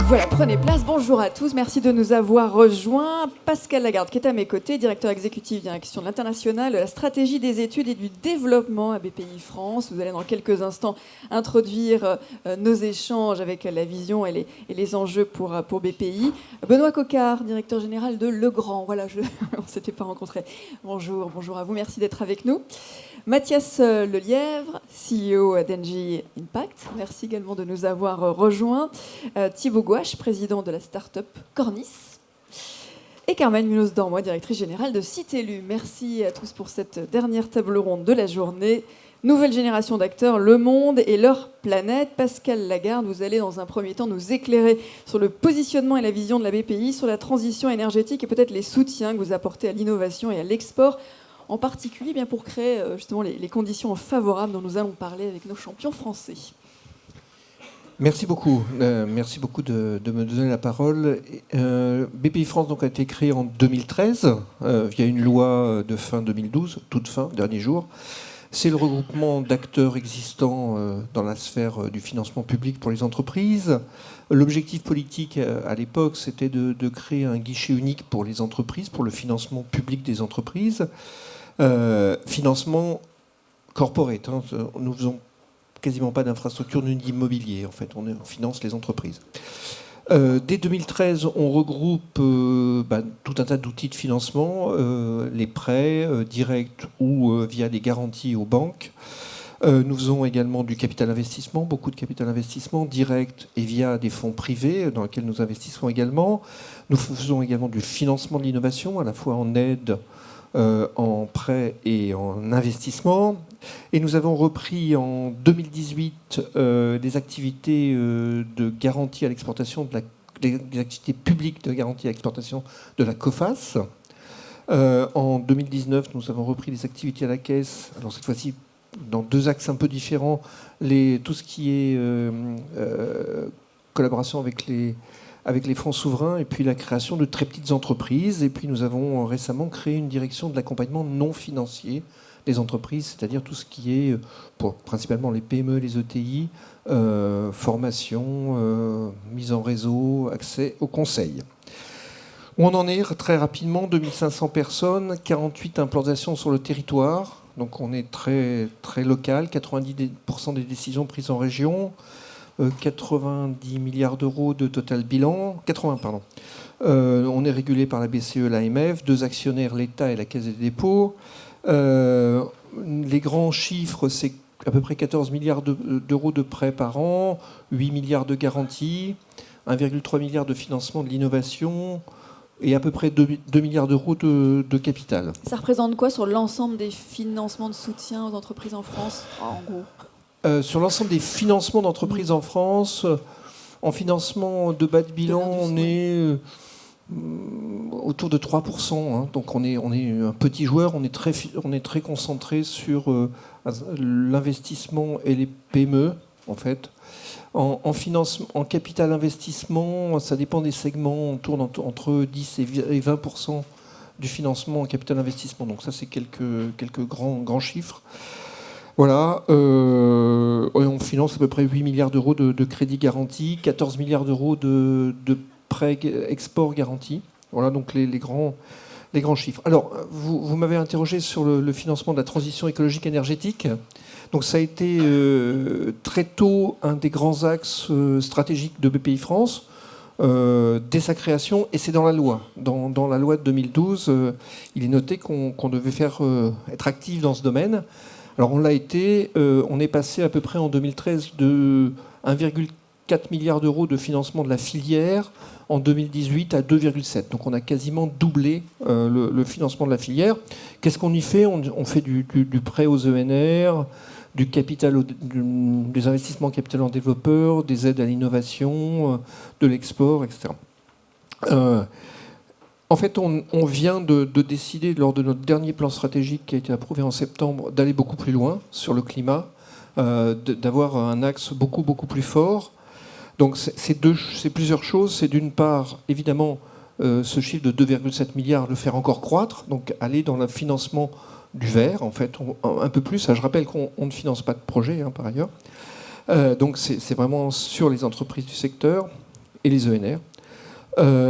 Voilà, prenez place. Bonjour à tous. Merci de nous avoir rejoints. Pascal Lagarde, qui est à mes côtés, directeur exécutif direction de l'international, de la stratégie des études et du développement à BPI France. Vous allez dans quelques instants introduire nos échanges avec la vision et les enjeux pour BPI. Benoît Coquard, directeur général de Legrand. Voilà, on ne s'était pas rencontrés. Bonjour à vous. Merci d'être avec nous. Mathias Lelièvre, CEO d'Engie Impact. Merci également de nous avoir rejoints. Thibaut Gouache, président de la start-up Cornis. Et Carmen Munoz-Dormoy, directrice générale de Citelu. Merci à tous pour cette dernière table ronde de la journée. Nouvelle génération d'acteurs, le monde et leur planète. Pascal Lagarde, vous allez dans un premier temps nous éclairer sur le positionnement et la vision de la BPI, sur la transition énergétique et peut-être les soutiens que vous apportez à l'innovation et à l'export, en particulier bien pour créer justement les conditions favorables dont nous allons parler avec nos champions français. Merci beaucoup. Merci beaucoup de me donner la parole. BPI France donc, a été créé en 2013 via une loi de fin 2012, toute fin, dernier jour. C'est le regroupement d'acteurs existants dans la sphère du financement public pour les entreprises. L'objectif politique à l'époque, c'était de créer un guichet unique pour les entreprises, pour le financement public des entreprises. Financement corporate. Nous faisons quasiment pas d'infrastructure ni d'immobilier. En fait, on finance les entreprises. Dès 2013, on regroupe tout un tas d'outils de financement, les prêts directs ou via des garanties aux banques. Nous faisons également du capital investissement, beaucoup de capital investissement direct et via des fonds privés dans lesquels nous investissons également. Nous faisons également du financement de l'innovation, à la fois en aide, en prêt et en investissement. Et nous avons repris en 2018 des activités de garantie à l'exportation, des activités publiques de garantie à l'exportation de la COFAS. En 2019, nous avons repris des activités à la Caisse, alors cette fois-ci dans deux axes un peu différents, tout ce qui est collaboration avec les fonds souverains et puis la création de très petites entreprises. Et puis nous avons récemment créé une direction de l'accompagnement non financier des entreprises, c'est-à-dire tout ce qui est, pour principalement les PME, les ETI, formation, mise en réseau, accès au conseil. Où on en est très rapidement, 2500 personnes, 48 implantations sur le territoire. Donc on est très, très local, 90% des décisions prises en région. 90 milliards d'euros de total bilan, 80 pardon. On est régulé par la BCE, l'AMF, deux actionnaires, l'État et la Caisse des dépôts. Les grands chiffres, c'est à peu près 14 milliards d'euros de prêts par an, 8 milliards de garanties, 1,3 milliard de financement de l'innovation et à peu près 2 milliards d'euros de capital. Ça représente quoi sur l'ensemble des financements de soutien aux entreprises en France, en gros ? Sur l'ensemble des financements d'entreprises en France, en financement de bas de bilan, on est autour de 3%. Donc on est un petit joueur, on est très concentré sur l'investissement et les PME, en fait. En capital investissement, ça dépend des segments, on tourne entre 10 et 20% du financement en capital investissement. Donc ça, c'est quelques grands chiffres. Voilà, on finance à peu près 8 milliards d'euros de crédits garantis, 14 milliards d'euros de prêts export garantis. Voilà donc les grands chiffres. Alors, vous m'avez interrogé sur le financement de la transition écologique énergétique. Donc ça a été très tôt un des grands axes stratégiques de BPI France, dès sa création, et c'est dans la loi. Dans la loi de 2012, il est noté qu'on devait être actif dans ce domaine. Alors on l'a été, on est passé à peu près en 2013 de 1,4 milliard d'euros de financement de la filière en 2018 à 2,7. Donc on a quasiment doublé le financement de la filière. Qu'est-ce qu'on y fait ? On fait du prêt aux ENR, du capital, des investissements en capital en développeurs, des aides à l'innovation, de l'export, etc. En fait, on vient de décider, lors de notre dernier plan stratégique qui a été approuvé en septembre, d'aller beaucoup plus loin sur le climat, d'avoir un axe beaucoup plus fort. Donc c'est plusieurs choses. C'est d'une part, évidemment, ce chiffre de 2,7 milliards, le faire encore croître, donc aller dans le financement du vert, en fait, un peu plus. Je rappelle qu'on ne finance pas de projet, par ailleurs. Donc c'est vraiment sur les entreprises du secteur. et les ENR.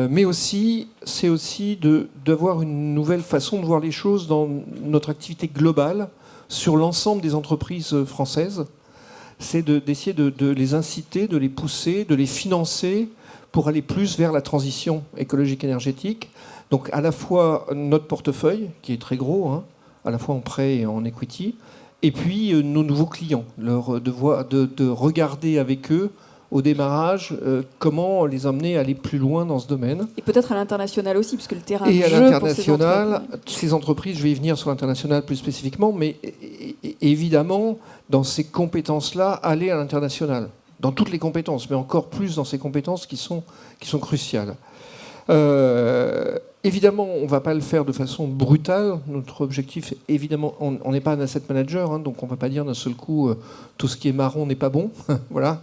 Mais aussi, c'est aussi d'avoir une nouvelle façon de voir les choses dans notre activité globale sur l'ensemble des entreprises françaises. C'est d'essayer de les inciter, de les pousser, de les financer pour aller plus vers la transition écologique énergétique. Donc à la fois notre portefeuille, qui est très gros, hein, à la fois en prêt et en equity, et puis nos nouveaux clients, de regarder avec eux au démarrage comment les emmener à aller plus loin dans ce domaine. Et peut-être à l'international aussi, puisque le terrain de et à jeu l'international, ces entreprises, je vais y venir sur l'international plus spécifiquement, mais évidemment, dans ces compétences-là, aller à l'international, dans toutes les compétences, mais encore plus dans ces compétences qui sont cruciales. Évidemment, on ne va pas le faire de façon brutale. Notre objectif, évidemment, on n'est pas un asset manager, hein, donc on ne va pas dire d'un seul coup tout ce qui est marron n'est pas bon, voilà,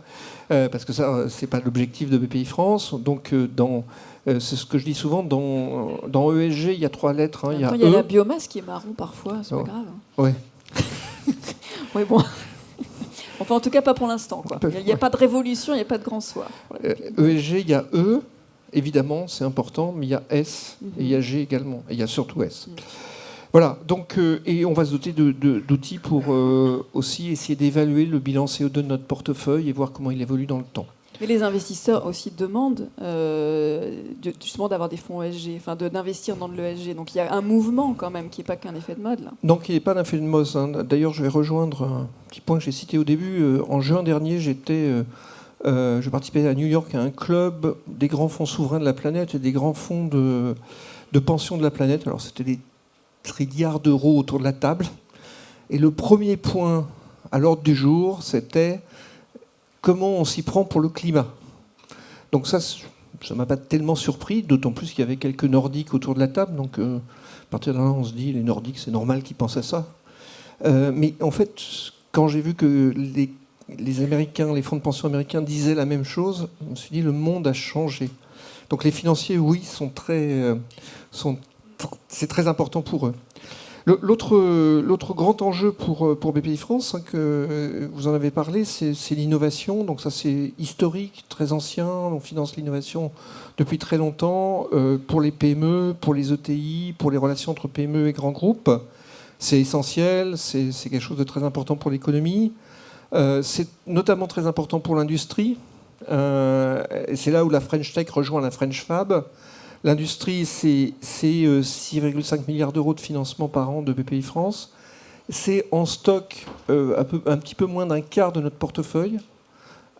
parce que ça, c'est pas l'objectif de BPI France. Donc, c'est ce que je dis souvent, dans ESG, il y a 3 lettres. Hein, il y a la biomasse qui est marron parfois, c'est pas grave. Hein. Ouais. Oui, bon. Enfin, en tout cas, pas pour l'instant. Il n'y a pas de révolution, il n'y a pas de grand soir. ESG, il y a E. Évidemment, c'est important, mais il y a S et il y a G également. Et il y a surtout S. Voilà, donc, et on va se doter d'outils pour aussi essayer d'évaluer le bilan CO2 de notre portefeuille et voir comment il évolue dans le temps. Mais les investisseurs aussi demandent justement d'avoir des fonds ESG, enfin d'investir dans de l'ESG. Donc il y a un mouvement quand même qui n'est pas qu'un effet de mode. Là. Donc il n'est pas un effet de mode. Hein. D'ailleurs, je vais rejoindre un petit point que j'ai cité au début. En juin dernier, je participais à New York à un club des grands fonds souverains de la planète et des grands fonds de pension de la planète. Alors c'était des trilliards d'euros autour de la table. Et le premier point à l'ordre du jour, c'était comment on s'y prend pour le climat. Donc ça ne m'a pas tellement surpris, d'autant plus qu'il y avait quelques Nordiques autour de la table. Donc à partir de là, on se dit, les Nordiques, c'est normal qu'ils pensent à ça. Mais en fait, quand j'ai vu que les Américains, les fonds de pension américains disaient la même chose, je me suis dit, le monde a changé. Donc les financiers, oui, c'est très important pour eux. L'autre grand enjeu pour BPI France, hein, que vous en avez parlé, c'est l'innovation. Donc ça, c'est historique, très ancien. On finance l'innovation depuis très longtemps pour les PME, pour les ETI, pour les relations entre PME et grands groupes. C'est essentiel, c'est quelque chose de très important pour l'économie. C'est notamment très important pour l'industrie. C'est là où la French Tech rejoint la French Fab. L'industrie, c'est 6,5 milliards d'euros de financement par an de BPI France. C'est en stock un petit peu moins d'un quart de notre portefeuille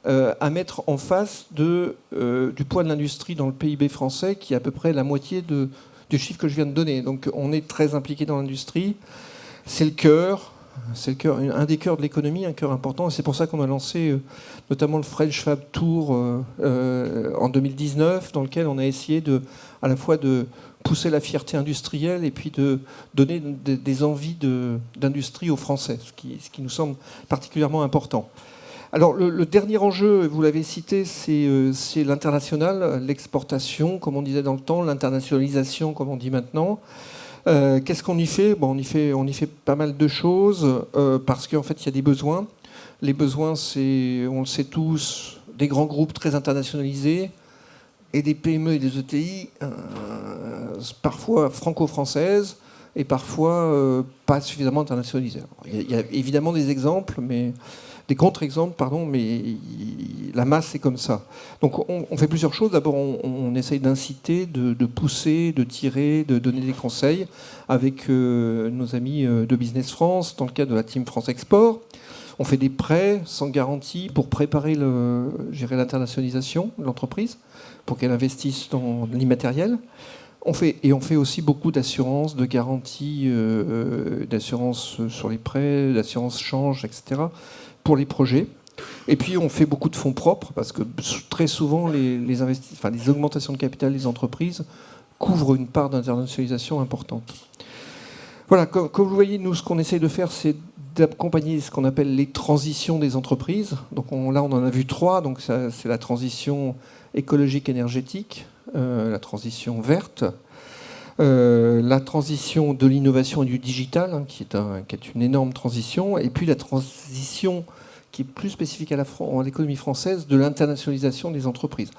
à mettre en face du poids de l'industrie dans le PIB français, qui est à peu près la moitié du chiffre que je viens de donner. Donc on est très impliqué dans l'industrie. C'est le cœur. C'est un des cœurs de l'économie, un cœur important. Et c'est pour ça qu'on a lancé notamment le French Fab Tour en 2019, dans lequel on a essayé à la fois de pousser la fierté industrielle et puis de donner des envies d'industrie aux Français, ce qui nous semble particulièrement important. Alors le dernier enjeu, vous l'avez cité, c'est l'international, l'exportation, comme on disait dans le temps, l'internationalisation, comme on dit maintenant. Qu'est-ce qu'on y fait ? Bon, on y fait pas mal de choses parce qu'en fait, il y a des besoins. Les besoins, c'est, on le sait tous, des grands groupes très internationalisés et des PME et des ETI parfois franco-françaises et parfois pas suffisamment internationalisées. Alors, il y a évidemment des exemples, mais des contre-exemples, pardon, mais la masse est comme ça. Donc on fait plusieurs choses. D'abord, on essaye d'inciter, de pousser, de tirer, de donner des conseils avec nos amis de Business France, dans le cadre de la Team France Export. On fait des prêts sans garantie pour préparer l'internationalisation de l'entreprise, pour qu'elle investisse dans l'immatériel. On fait aussi beaucoup d'assurances, de garanties, d'assurance sur les prêts, d'assurance change, etc., pour les projets. Et puis on fait beaucoup de fonds propres, parce que très souvent les augmentations de capital des entreprises couvrent une part d'internationalisation importante. Voilà, comme vous voyez, nous, ce qu'on essaye de faire, c'est d'accompagner ce qu'on appelle les transitions des entreprises. Donc là, on en a vu 3. Donc c'est la transition écologique énergétique, la transition verte, la transition de l'innovation et du digital, hein, qui est une énorme transition, et puis la transition qui est plus spécifique à l'économie française, de l'internationalisation des entreprises.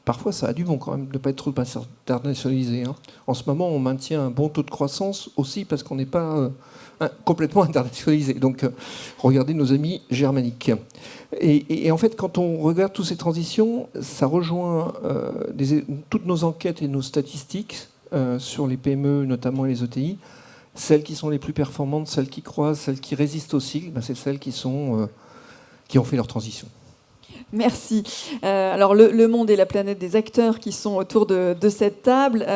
parfois ça a du bon quand même de ne pas être trop internationalisé. Hein. En ce moment, on maintient un bon taux de croissance aussi parce qu'on n'est pas complètement internationalisé. Donc, regardez nos amis germaniques. Et en fait, quand on regarde toutes ces transitions, ça rejoint toutes nos enquêtes et nos statistiques sur les PME, notamment les ETI. Celles qui sont les plus performantes, celles qui croisent, celles qui résistent au cycle, c'est celles qui ont fait leur transition. Merci. Alors le monde et la planète des acteurs qui sont autour de cette table,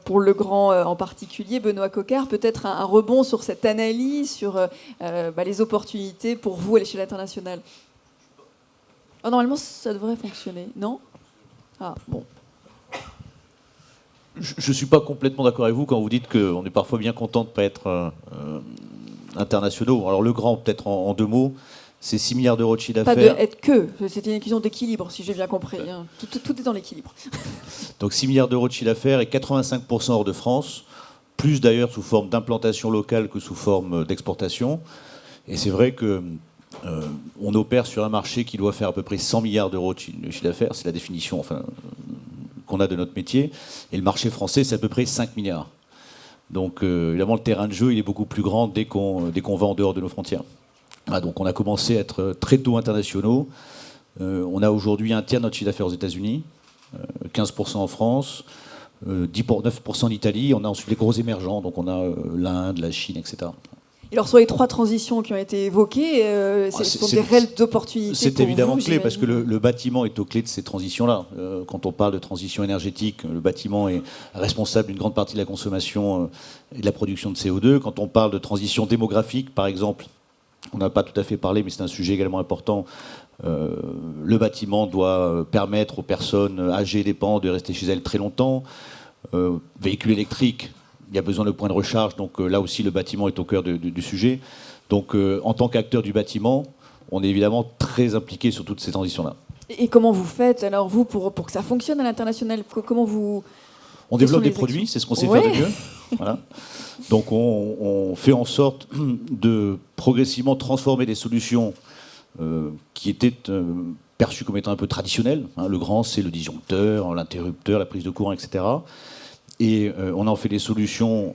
pour le grand en particulier, Benoît Coquart, peut-être un rebond sur cette analyse, sur les opportunités pour vous à l'échelle internationale. Oh, normalement, ça devrait fonctionner, non? Ah, bon. Je ne suis pas complètement d'accord avec vous quand vous dites qu'on est parfois bien content de ne pas être internationaux. Alors le grand, peut-être en 2 mots, c'est 6 milliards d'euros de chiffre d'affaires. Pas de être que, c'était une question d'équilibre, si j'ai bien compris. Hein. Tout est dans l'équilibre. Donc 6 milliards d'euros de chiffre d'affaires et 85% hors de France, plus d'ailleurs sous forme d'implantation locale que sous forme d'exportation. Et c'est vrai que on opère sur un marché qui doit faire à peu près 100 milliards d'euros de chiffre d'affaires, c'est la définition qu'on a de notre métier, et le marché français c'est à peu près 5 milliards. Donc évidemment le terrain de jeu il est beaucoup plus grand dès qu'on va en dehors de nos frontières. Voilà, donc on a commencé à être très tôt internationaux, on a aujourd'hui un tiers de notre chiffre d'affaires aux États-Unis, 15% en France, 9% en Italie, on a ensuite les gros émergents, donc on a l'Inde, la Chine, etc. Et alors sur les 3 transitions qui ont été évoquées, ce sont des réelles opportunités. C'est évidemment clé parce que le bâtiment est au clé de ces transitions-là. Quand on parle de transition énergétique, le bâtiment est responsable d'une grande partie de la consommation et de la production de CO2. Quand on parle de transition démographique, par exemple, on n'a pas tout à fait parlé, mais c'est un sujet également important. Le bâtiment doit permettre aux personnes âgées et dépendantes de rester chez elles très longtemps. Véhicules électriques, il y a besoin de points de recharge, donc là aussi le bâtiment est au cœur du sujet. Donc en tant qu'acteur du bâtiment, on est évidemment très impliqué sur toutes ces transitions-là. Et comment vous faites alors vous pour que ça fonctionne à l'international? Comment vous... On développe des produits, c'est ce qu'on sait faire de mieux. Voilà. Donc on fait en sorte de progressivement transformer des solutions qui étaient perçues comme étant un peu traditionnelles. Le grand, c'est le disjoncteur, l'interrupteur, la prise de courant, etc. Et on en fait des solutions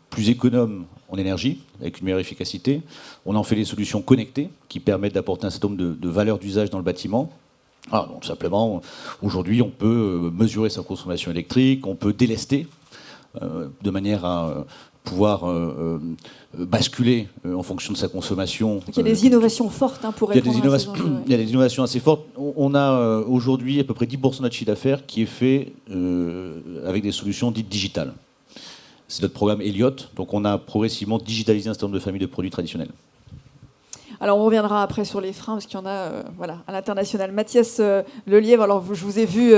plus économes en énergie, avec une meilleure efficacité. On en fait des solutions connectées, qui permettent d'apporter un certain nombre de valeurs d'usage dans le bâtiment. Donc simplement, aujourd'hui, on peut mesurer sa consommation électrique, on peut délester, de manière à pouvoir basculer en fonction de sa consommation. Donc, il y a des innovations fortes pour répondre à ces enjeux. Il y a des innovations assez fortes. On a aujourd'hui à peu près 10% de notre chiffre d'affaires qui est fait avec des solutions dites digitales. C'est notre programme Elliott. Donc on a progressivement digitalisé un certain nombre de familles de produits traditionnels. Alors on reviendra après sur les freins, parce qu'il y en a à l'international. Mathias Lelièvre, alors je vous ai vu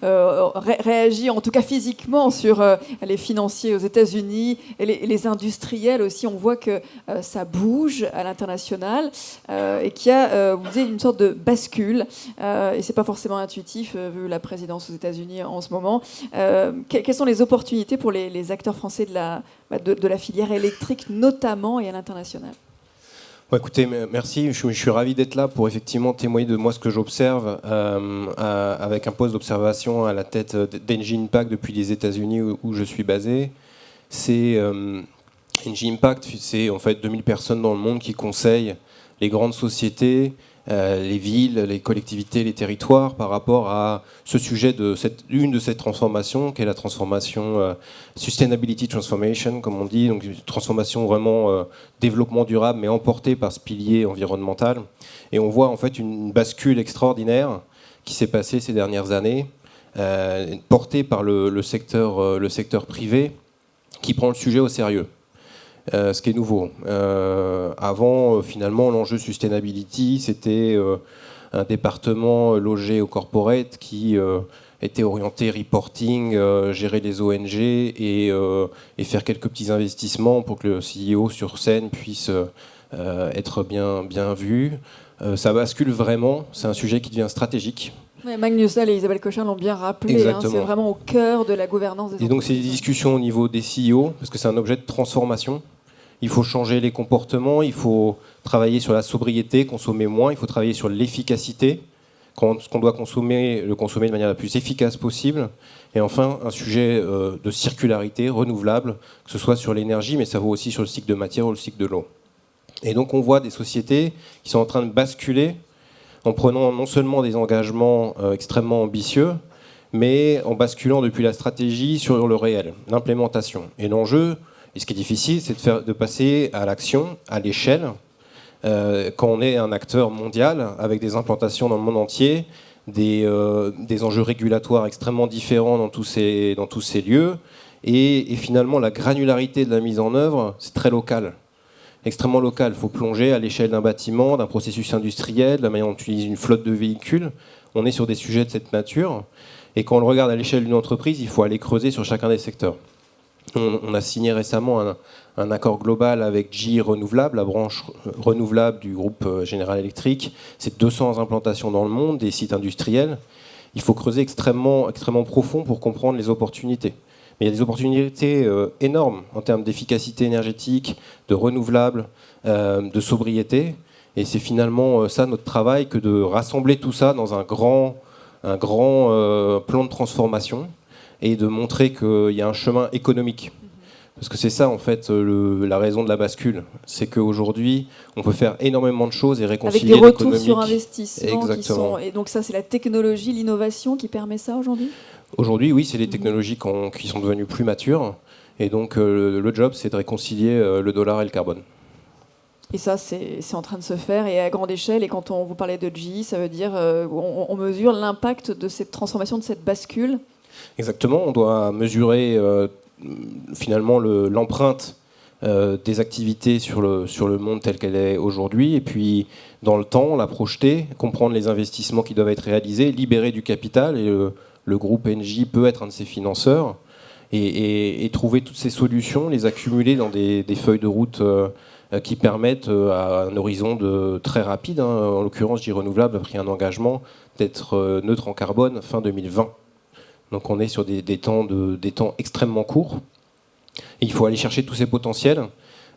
réagir, en tout cas physiquement, sur les financiers aux États-Unis et les industriels aussi. On voit que ça bouge à l'international et qu'il y a, vous disiez, une sorte de bascule. Et c'est pas forcément intuitif, vu la présidence aux États-Unis en ce moment. Quelles sont les opportunités pour les acteurs français de la filière électrique, notamment, et à l'international? Écoutez, merci. Je suis ravi d'être là pour effectivement témoigner de moi ce que j'observe avec un poste d'observation à la tête d'Engie Impact depuis les États-Unis où je suis basé. Engie Impact, c'est en fait 2000 personnes dans le monde qui conseillent les grandes sociétés, les villes, les collectivités, les territoires par rapport à ce sujet de une de ces transformations, qui est la transformation Sustainability Transformation, comme on dit, donc une transformation vraiment développement durable, mais emportée par ce pilier environnemental. Et on voit en fait une bascule extraordinaire qui s'est passée ces dernières années, portée par le secteur privé, qui prend le sujet au sérieux. Ce qui est nouveau. Avant, finalement, l'enjeu sustainability, c'était un département logé au corporate qui était orienté reporting, gérer les ONG et faire quelques petits investissements pour que le CEO sur scène puisse être bien vu. Ça bascule vraiment, c'est un sujet qui devient stratégique. Ouais, Magnus Dahl et Isabelle Cochin l'ont bien rappelé, c'est vraiment au cœur de la gouvernance des entreprises. Et donc c'est des discussions au niveau des CEO, parce que c'est un objet de transformation. Il faut changer les comportements, il faut travailler sur la sobriété, consommer moins, il faut travailler sur l'efficacité, ce qu'on doit consommer, le consommer de manière la plus efficace possible. Et enfin, un sujet de circularité renouvelable, que ce soit sur l'énergie, mais ça vaut aussi sur le cycle de matière ou le cycle de l'eau. Et donc on voit des sociétés qui sont en train de basculer en prenant non seulement des engagements extrêmement ambitieux, mais en basculant depuis la stratégie sur le réel, l'implémentation. Et l'enjeu, et ce qui est difficile, c'est de passer à l'action, à l'échelle, quand on est un acteur mondial, avec des implantations dans le monde entier, des enjeux régulatoires extrêmement différents dans tous ces lieux, et finalement la granularité de la mise en œuvre, c'est très local. Extrêmement local. Il faut plonger à l'échelle d'un bâtiment, d'un processus industriel, de la manière dont on utilise une flotte de véhicules. On est sur des sujets de cette nature. Et quand on le regarde à l'échelle d'une entreprise, il faut aller creuser sur chacun des secteurs. On a signé récemment un accord global avec GE Renouvelable, la branche renouvelable du groupe General Electric. C'est 200 implantations dans le monde, des sites industriels. Il faut creuser extrêmement, extrêmement profond pour comprendre les opportunités. Mais il y a des opportunités énormes en termes d'efficacité énergétique, de renouvelables, de sobriété. Et c'est finalement ça notre travail, que de rassembler tout ça dans un grand plan de transformation et de montrer qu'il y a un chemin économique. Parce que c'est ça, en fait, la raison de la bascule. C'est qu'aujourd'hui, on peut faire énormément de choses et réconcilier avec des retours l'économique. sur investissement. Exactement. Et donc ça, c'est la technologie, l'innovation qui permet ça aujourd'hui ? Aujourd'hui, oui, c'est les technologies qui sont devenues plus matures. Et donc, le job, c'est de réconcilier le dollar et le carbone. Et ça, c'est en train de se faire et à grande échelle. Et quand on vous parlait de GE, ça veut dire on mesure l'impact de cette transformation, de cette bascule. Exactement. On doit mesurer finalement l'empreinte des activités sur le monde tel qu'elle est aujourd'hui. Et puis, dans le temps, la projeter, comprendre les investissements qui doivent être réalisés, libérer du capital. Et le groupe Engie peut être un de ces financeurs. Et trouver toutes ces solutions, les accumuler dans des feuilles de route qui permettent à un horizon très rapide, en l'occurrence GE Renouvelable a pris un engagement d'être neutre en carbone fin 2020. Donc on est sur des temps extrêmement courts. Et il faut aller chercher tous ces potentiels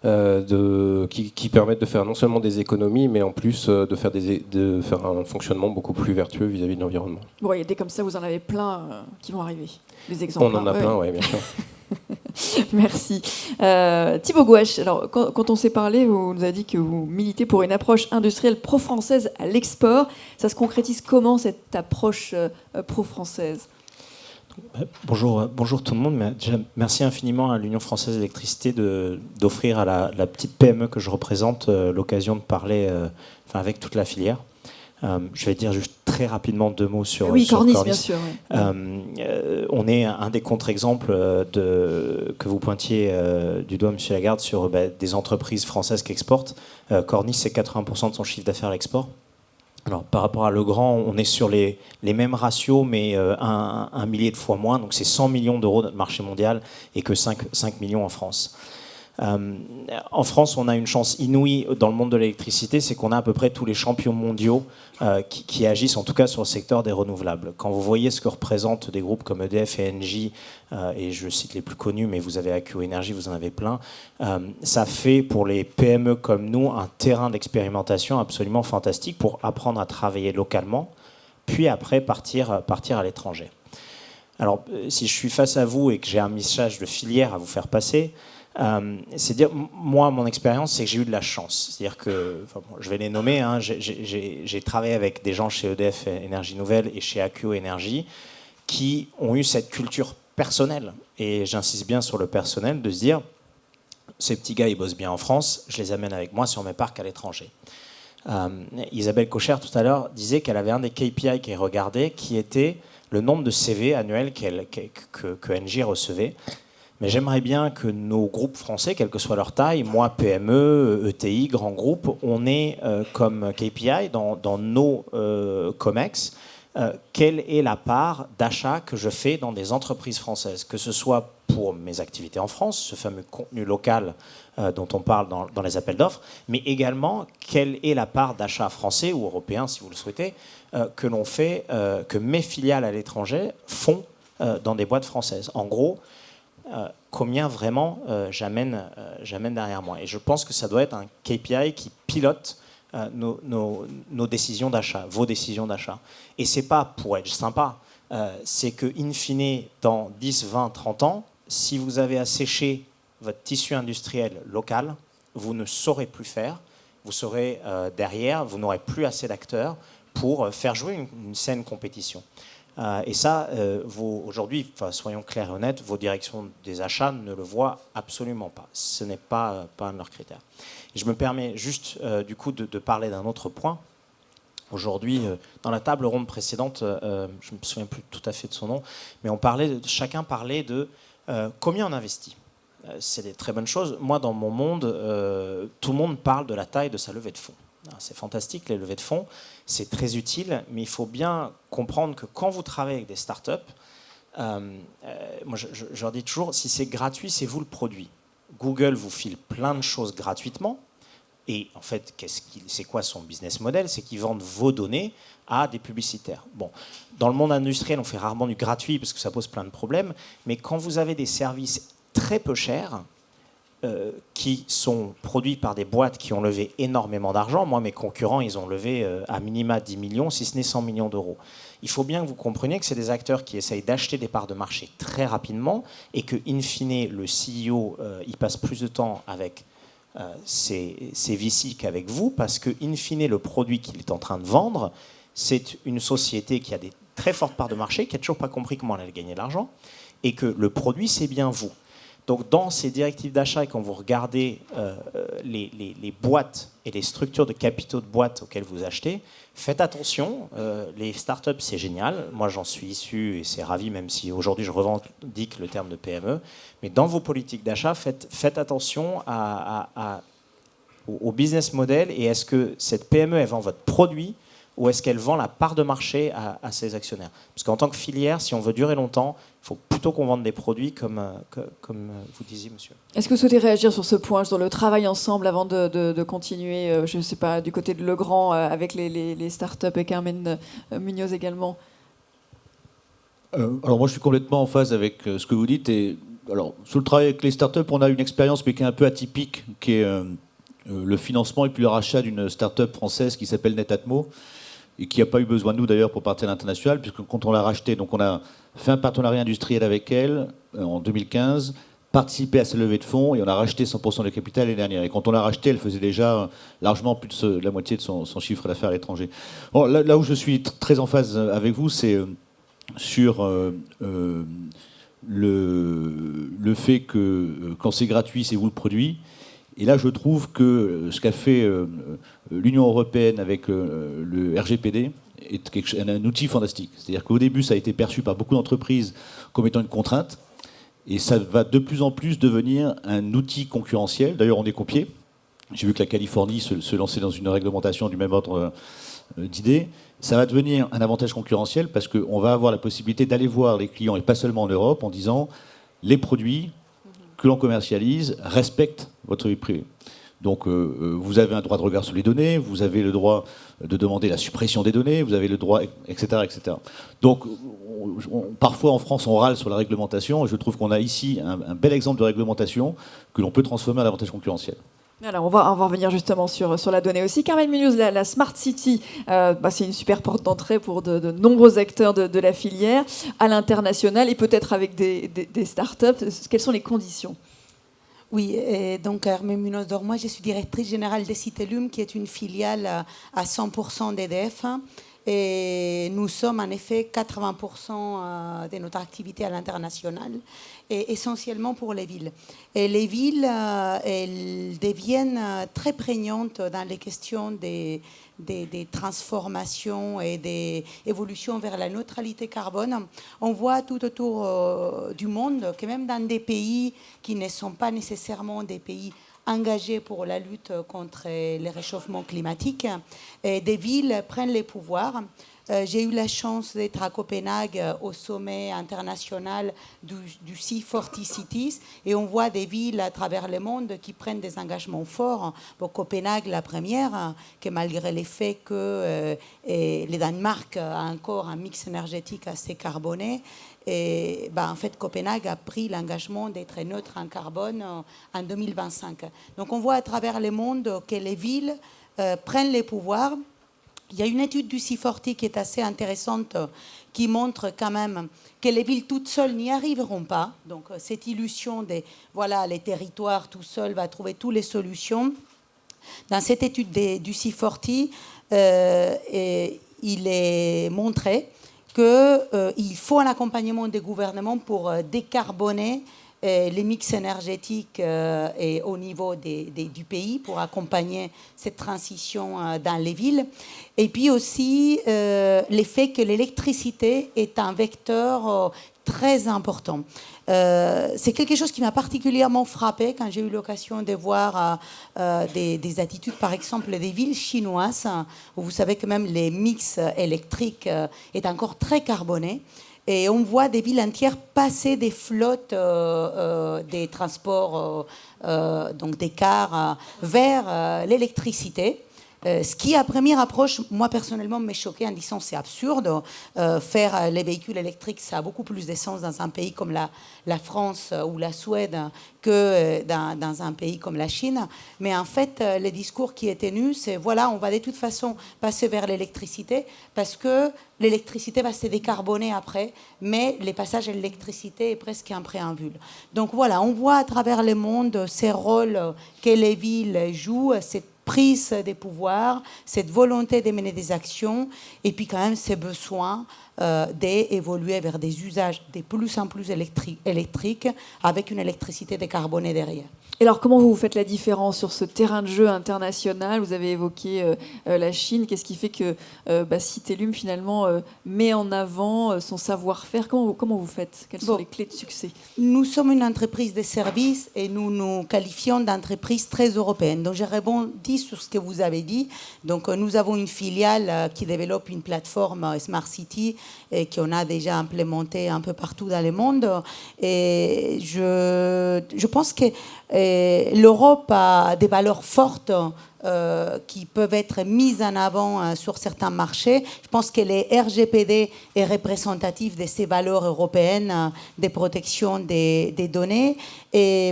qui permettent de faire non seulement des économies, mais en plus de faire un fonctionnement beaucoup plus vertueux vis-à-vis de l'environnement. Bon, il y a des comme ça, vous en avez plein qui vont arriver. Des exemples. On en a plein, oui, bien sûr. Merci. Thibaut Gouache, alors, quand on s'est parlé, vous nous avez dit que vous militez pour une approche industrielle pro-française à l'export. Ça se concrétise comment, cette approche pro-française ? Bonjour tout le monde. Mais déjà, merci infiniment à l'Union française d'électricité d'offrir à la petite PME que je représente l'occasion de parler avec toute la filière. Je vais dire juste très rapidement 2 mots sur Cornis, Cornis. Bien sûr. Oui. On est un des contre-exemples que vous pointiez du doigt, Monsieur Lagarde, sur des entreprises françaises qui exportent. Cornis, c'est 80% de son chiffre d'affaires à l'export. Alors, par rapport à Legrand, on est sur les mêmes ratios, mais un millier de fois moins. Donc, c'est 100 millions d'euros notre marché mondial et que 5 millions en France. En France, on a une chance inouïe dans le monde de l'électricité, c'est qu'on a à peu près tous les champions mondiaux qui agissent, en tout cas sur le secteur des renouvelables. Quand vous voyez ce que représentent des groupes comme EDF et Engie, et je cite les plus connus, mais vous avez AQ Énergie, vous en avez plein, ça fait pour les PME comme nous un terrain d'expérimentation absolument fantastique pour apprendre à travailler localement, puis après partir à l'étranger. Alors, si je suis face à vous et que j'ai un message de filière à vous faire passer, c'est dire, moi, mon expérience, c'est que j'ai eu de la chance. C'est-à-dire que, je vais les nommer, j'ai travaillé avec des gens chez EDF Énergie Nouvelle et chez AQ Énergie qui ont eu cette culture personnelle. Et j'insiste bien sur le personnel, de se dire, ces petits gars, ils bossent bien en France, je les amène avec moi sur mes parcs à l'étranger. Isabelle Cocher, tout à l'heure, disait qu'elle avait un des KPI qu'elle regardait, qui était le nombre de CV annuels que Engie recevait. Mais j'aimerais bien que nos groupes français, quelle que soit leur taille, moi, PME, ETI, grands groupes, on ait comme KPI dans nos COMEX, quelle est la part d'achat que je fais dans des entreprises françaises, que ce soit pour mes activités en France, ce fameux contenu local dont on parle dans les appels d'offres, mais également quelle est la part d'achat français ou européen, si vous le souhaitez, que l'on fait, que mes filiales à l'étranger font dans des boîtes françaises. En gros, combien vraiment j'amène derrière moi. Et je pense que ça doit être un KPI qui pilote nos décisions d'achat, vos décisions d'achat. Et ce n'est pas pour être sympa, c'est que, in fine, dans 10, 20, 30 ans, si vous avez asséché votre tissu industriel local, vous ne saurez plus faire, vous serez derrière, vous n'aurez plus assez d'acteurs pour faire jouer une saine compétition. Et ça, aujourd'hui, soyons clairs et honnêtes, vos directions des achats ne le voient absolument pas. Ce n'est pas un de leurs critères. Et je me permets juste, du coup, de parler d'un autre point. Aujourd'hui, dans la table ronde précédente, je ne me souviens plus tout à fait de son nom, mais chacun parlait de combien on investit. C'est des très bonnes choses. Moi, dans mon monde, tout le monde parle de la taille de sa levée de fonds. C'est fantastique, les levées de fonds, c'est très utile, mais il faut bien comprendre que quand vous travaillez avec des startups, moi je leur dis toujours, si c'est gratuit, c'est vous le produit. Google vous file plein de choses gratuitement, et en fait, c'est quoi son business model? C'est qu'ils vendent vos données à des publicitaires. Bon, dans le monde industriel, on fait rarement du gratuit parce que ça pose plein de problèmes, mais quand vous avez des services très peu chers, qui sont produits par des boîtes qui ont levé énormément d'argent. Moi, mes concurrents, ils ont levé à minima 10 millions, si ce n'est 100 millions d'euros. Il faut bien que vous compreniez que c'est des acteurs qui essayent d'acheter des parts de marché très rapidement et que, in fine, le CEO, il passe plus de temps avec ses VC qu'avec vous, parce que, in fine, le produit qu'il est en train de vendre, c'est une société qui a des très fortes parts de marché, qui n'a toujours pas compris comment elle allait gagner de l'argent, et que le produit, c'est bien vous. Donc, dans ces directives d'achat, et quand vous regardez les boîtes et les structures de capitaux de boîtes auxquelles vous achetez, faites attention. Les startups, c'est génial. Moi, j'en suis issu et c'est ravi, même si aujourd'hui, je revendique le terme de PME. Mais dans vos politiques d'achat, faites attention au business model. Et est-ce que cette PME, elle vend votre produit ou est-ce qu'elle vend la part de marché à ses actionnaires? Parce qu'en tant que filière, si on veut durer longtemps, il faut plutôt qu'on vende des produits comme vous disiez, monsieur. Est-ce que vous souhaitez réagir sur ce point, sur le travail ensemble avant de continuer, je ne sais pas, du côté de Legrand avec les startups et Carmen Munoz également? Alors moi, je suis complètement en phase avec ce que vous dites. Et alors, sur le travail avec les startups, on a une expérience mais qui est un peu atypique, qui est le financement et puis le rachat d'une startup française qui s'appelle Netatmo, et qui n'a pas eu besoin de nous d'ailleurs pour partir à l'international, puisque quand on l'a racheté, donc on a fait un partenariat industriel avec elle en 2015, participé à sa levée de fonds, et on a racheté 100% de capital l'année dernière. Et quand on l'a racheté, elle faisait déjà largement plus de la moitié de son chiffre d'affaires à l'étranger. Bon, là où je suis très en phase avec vous, c'est sur le fait que quand c'est gratuit, c'est vous le produit. Et là, je trouve que ce qu'a fait l'Union européenne avec le RGPD est un outil fantastique. C'est-à-dire qu'au début, ça a été perçu par beaucoup d'entreprises comme étant une contrainte, et ça va de plus en plus devenir un outil concurrentiel. D'ailleurs, on est copié. J'ai vu que la Californie se lançait dans une réglementation du même ordre d'idées. Ça va devenir un avantage concurrentiel parce qu'on va avoir la possibilité d'aller voir les clients, et pas seulement en Europe, en disant les produits que l'on commercialise respectent votre vie privée. Donc vous avez un droit de regard sur les données, vous avez le droit de demander la suppression des données, vous avez le droit, etc. etc. Donc parfois en France on râle sur la réglementation, et je trouve qu'on a ici un bel exemple de réglementation que l'on peut transformer en avantage concurrentiel. Alors, on va revenir justement sur la donnée aussi. Carmen Munoz, la Smart City, c'est une super porte d'entrée pour de nombreux acteurs de la filière à l'international et peut-être avec des startups. Quelles sont les conditions? Oui, donc Carmen Munoz d'Ormois, je suis directrice générale de Citellum, qui est une filiale à 100% d'EDF. Et nous sommes en effet 80% de notre activité à l'international, et essentiellement pour les villes. Et les villes, elles deviennent très prégnantes dans les questions des transformations et des évolutions vers la neutralité carbone. On voit tout autour du monde que même dans des pays qui ne sont pas nécessairement des pays engagés pour la lutte contre les réchauffements climatiques, des villes prennent les pouvoirs. J'ai eu la chance d'être à Copenhague au sommet international du C40 Cities, et on voit des villes à travers le monde qui prennent des engagements forts. Pour Copenhague, la première, que malgré le fait que le Danemark a encore un mix énergétique assez carboné, et en fait, Copenhague a pris l'engagement d'être neutre en carbone en 2025. Donc on voit à travers le monde que les villes prennent les pouvoirs. Il y a une étude du C40 qui est assez intéressante, qui montre quand même que les villes toutes seules n'y arriveront pas. Donc cette illusion des les territoires tout seuls va trouver toutes les solutions. Dans cette étude du C40, il est montré qu'il faut un accompagnement des gouvernements pour décarboner les mix énergétiques et au niveau du pays pour accompagner cette transition dans les villes. Et puis aussi l'effet que l'électricité est un vecteur très important. C'est quelque chose qui m'a particulièrement frappé quand j'ai eu l'occasion de voir des attitudes, par exemple, des villes chinoises, où vous savez que même les mix électriques est encore très carboné. Et on voit des villes entières passer des flottes des transports, donc des cars, vers l'électricité. Ce qui, à première approche, moi personnellement, m'est choqué en disant c'est absurde. Faire les véhicules électriques, ça a beaucoup plus d'essence dans un pays comme la France ou la Suède que dans un pays comme la Chine. Mais en fait, le discours qui est tenu, c'est on va de toute façon passer vers l'électricité parce que l'électricité va se décarboner après, mais le passage à l'électricité est presque un préambule. Donc on voit à travers le monde ces rôles que les villes jouent, cette prise des pouvoirs, cette volonté de mener des actions, et puis quand même ces besoins d'évoluer vers des usages de plus en plus électriques avec une électricité décarbonée derrière. Et alors, comment vous faites la différence sur ce terrain de jeu international? Vous avez évoqué la Chine. Qu'est-ce qui fait que Citellum, finalement, met en avant son savoir-faire? Comment vous faites? Quelles sont les clés de succès? Nous sommes une entreprise de services et nous nous qualifions d'entreprise très européenne. Donc, je rebondis sur ce que vous avez dit. Donc, nous avons une filiale qui développe une plateforme Smart City et qu'on a déjà implémentée un peu partout dans le monde. Et je pense que l'Europe a des valeurs fortes qui peuvent être mises en avant sur certains marchés. Je pense que les RGPD est représentatif de ces valeurs européennes de protection des données. Et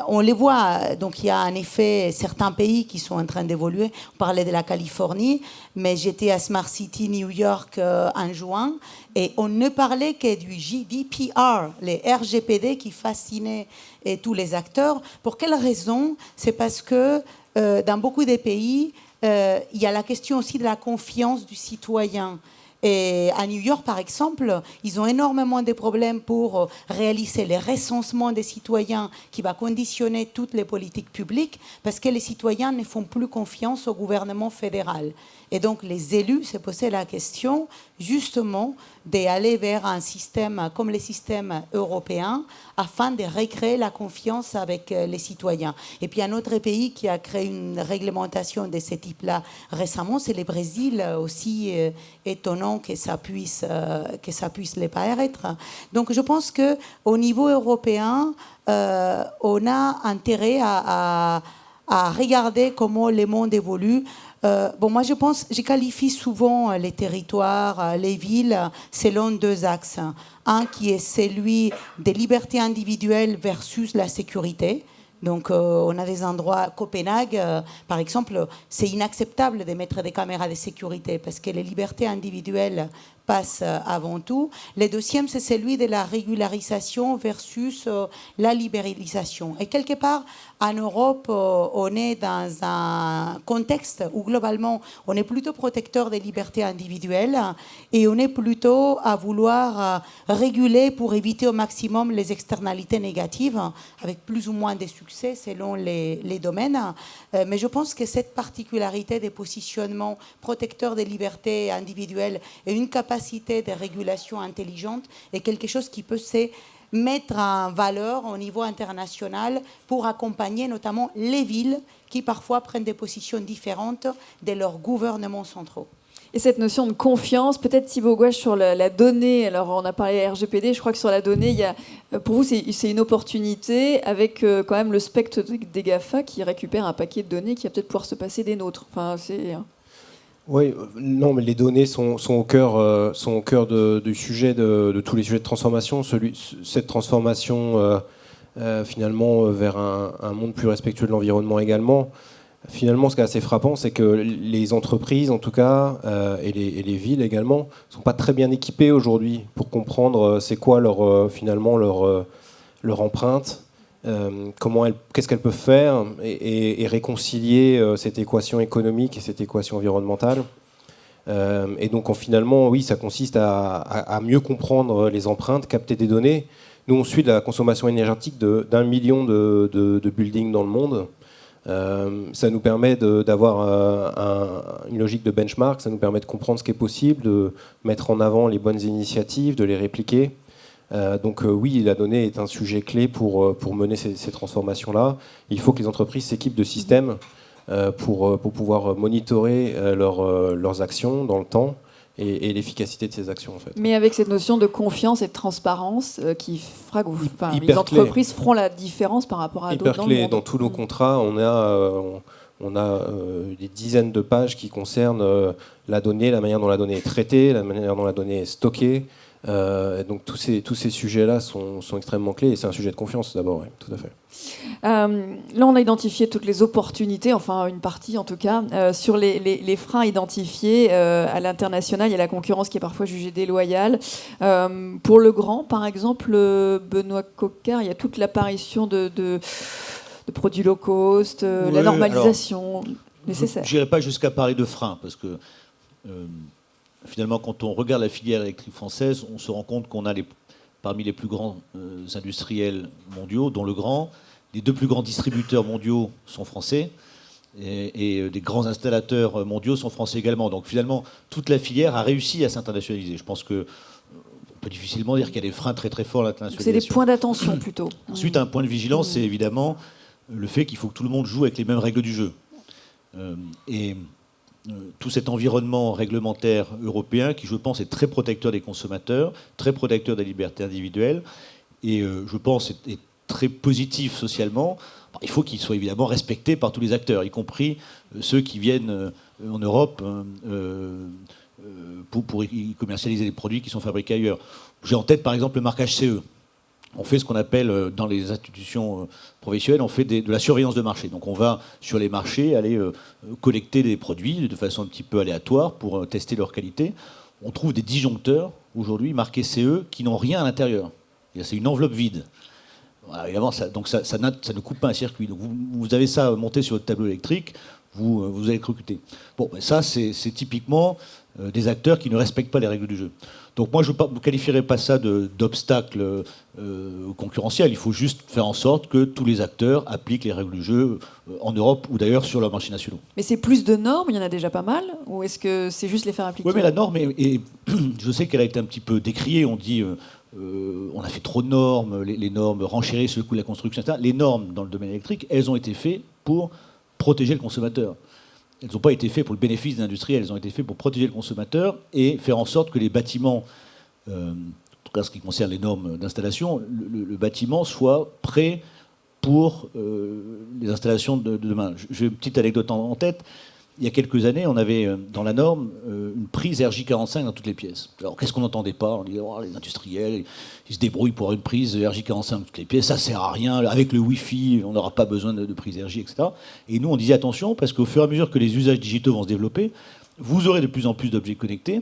on les voit. Donc il y a en effet certains pays qui sont en train d'évoluer. On parlait de la Californie, mais j'étais à Smart City New York en juin et on ne parlait que du GDPR, les RGPD qui fascinaient tous les acteurs. Pour quelle raison? C'est parce que dans beaucoup de pays, il y a la question aussi de la confiance du citoyen. Et à New York, par exemple, ils ont énormément de problèmes pour réaliser les recensements des citoyens qui va conditionner toutes les politiques publiques parce que les citoyens ne font plus confiance au gouvernement fédéral. Et donc, les élus se posaient la question, justement, d'aller vers un système comme le système européen afin de recréer la confiance avec les citoyens. Et puis, un autre pays qui a créé une réglementation de ce type-là récemment, c'est le Brésil, aussi étonnant que ça puisse les paraître. Donc, je pense qu'au niveau européen, on a intérêt à regarder comment le monde évolue. Moi, je qualifie souvent les territoires, les villes, selon deux axes. Un qui est celui des libertés individuelles versus la sécurité. Donc, on a des endroits, Copenhague, par exemple, c'est inacceptable de mettre des caméras de sécurité parce que les libertés individuelles passent avant tout. Le deuxième, c'est celui de la régularisation versus la libéralisation. Et quelque part, en Europe, on est dans un contexte où, globalement, on est plutôt protecteur des libertés individuelles et on est plutôt à vouloir réguler pour éviter au maximum les externalités négatives, avec plus ou moins de succès selon les domaines. Mais je pense que cette particularité des positionnements protecteurs des libertés individuelles et une capacité de régulation intelligente est quelque chose qui peut se mettre en valeur au niveau international pour accompagner notamment les villes qui parfois prennent des positions différentes de leurs gouvernements centraux. Et cette notion de confiance, peut-être Thibaut Gouache sur la donnée, alors on a parlé RGPD, je crois que sur la donnée, il y a, pour vous c'est une opportunité avec quand même le spectre des GAFA qui récupèrent un paquet de données qui va peut-être pouvoir se passer des nôtres. Enfin, Oui, non, mais les données sont au cœur du sujet, de tous les sujets de transformation. Cette transformation, finalement, vers un monde plus respectueux de l'environnement également. Finalement, ce qui est assez frappant, c'est que les entreprises, en tout cas, et les villes également, ne sont pas très bien équipées aujourd'hui pour comprendre c'est quoi finalement leur empreinte, qu'est-ce qu'elles peuvent faire et réconcilier cette équation économique et cette équation environnementale. Et donc, finalement, oui, ça consiste à mieux comprendre les empreintes, capter des données. Nous, on suit la consommation énergétique d'1 million de buildings dans le monde. Ça nous permet d'avoir une logique de benchmark, ça nous permet de comprendre ce qui est possible, de mettre en avant les bonnes initiatives, de les répliquer. Donc oui, la donnée est un sujet clé pour mener ces transformations-là. Il faut que les entreprises s'équipent de systèmes pour pouvoir monitorer leurs actions dans le temps et l'efficacité de ces actions, en fait. Mais avec cette notion de confiance et de transparence qui fera que les entreprises feront la différence par rapport à d'autres dans le monde. Dans tous nos contrats, on a des dizaines de pages qui concernent la donnée, la manière dont la donnée est traitée, la manière dont la donnée est stockée. Donc tous ces sujets-là sont extrêmement clés et c'est un sujet de confiance d'abord, oui, tout à fait. Là, on a identifié toutes les opportunités, enfin une partie en tout cas, sur les freins identifiés à l'international. Il y a la concurrence qui est parfois jugée déloyale. Pour le grand, par exemple, Benoît Coquart, il y a toute l'apparition de produits low cost, la normalisation nécessaire. Je n'irai pas jusqu'à parler de freins, parce que finalement, quand on regarde la filière électrique française, on se rend compte qu'on a parmi les plus grands industriels mondiaux, dont Legrand, les 2 plus grands distributeurs mondiaux sont français, et des grands installateurs mondiaux sont français également. Donc finalement, toute la filière a réussi à s'internationaliser. Je pense qu'on peut difficilement dire qu'il y a des freins très très forts à l'internationalisation. C'est des points d'attention plutôt. Ensuite, un point de vigilance, c'est évidemment le fait qu'il faut que tout le monde joue avec les mêmes règles du jeu. Tout cet environnement réglementaire européen qui, je pense, est très protecteur des consommateurs, très protecteur des libertés individuelles, et je pense est très positif socialement. Il faut qu'il soit évidemment respecté par tous les acteurs, y compris ceux qui viennent en Europe pour commercialiser des produits qui sont fabriqués ailleurs. J'ai en tête par exemple le marquage CE. On fait ce qu'on appelle, dans les institutions professionnelles, on fait de la surveillance de marché. Donc on va sur les marchés aller collecter des produits de façon un petit peu aléatoire pour tester leur qualité. On trouve des disjoncteurs, aujourd'hui, marqués CE, qui n'ont rien à l'intérieur. C'est une enveloppe vide. Voilà, évidemment, ça ne coupe pas un circuit. Donc vous avez ça monté sur votre tableau électrique, vous allez le recruter. Bon, ben ça, c'est typiquement des acteurs qui ne respectent pas les règles du jeu. Donc moi, je ne qualifierais pas ça d'obstacle concurrentiel. Il faut juste faire en sorte que tous les acteurs appliquent les règles du jeu en Europe ou d'ailleurs sur leurs marchés nationaux. Mais c'est plus de normes, il y en a déjà pas mal, ou est-ce que c'est juste les faire appliquer ? Oui, mais la norme, je sais qu'elle a été un petit peu décriée. On dit on a fait trop de normes, les normes renchérissent le coût de la construction, etc. Les normes dans le domaine électrique, elles ont été faites pour protéger le consommateur. Elles n'ont pas été faites pour le bénéfice des industriels, elles ont été faites pour protéger le consommateur et faire en sorte que les bâtiments, en tout cas en ce qui concerne les normes d'installation, le bâtiment soit prêt pour les installations de demain. J'ai une petite anecdote en tête. Il y a quelques années, on avait dans la norme une prise RJ45 dans toutes les pièces. Alors qu'est-ce qu'on n'entendait pas ? On disait les industriels, ils se débrouillent pour une prise RJ45 dans toutes les pièces, ça sert à rien. Avec le Wi-Fi, on n'aura pas besoin de prise RJ, etc. Et nous, on disait attention, parce qu'au fur et à mesure que les usages digitaux vont se développer, vous aurez de plus en plus d'objets connectés.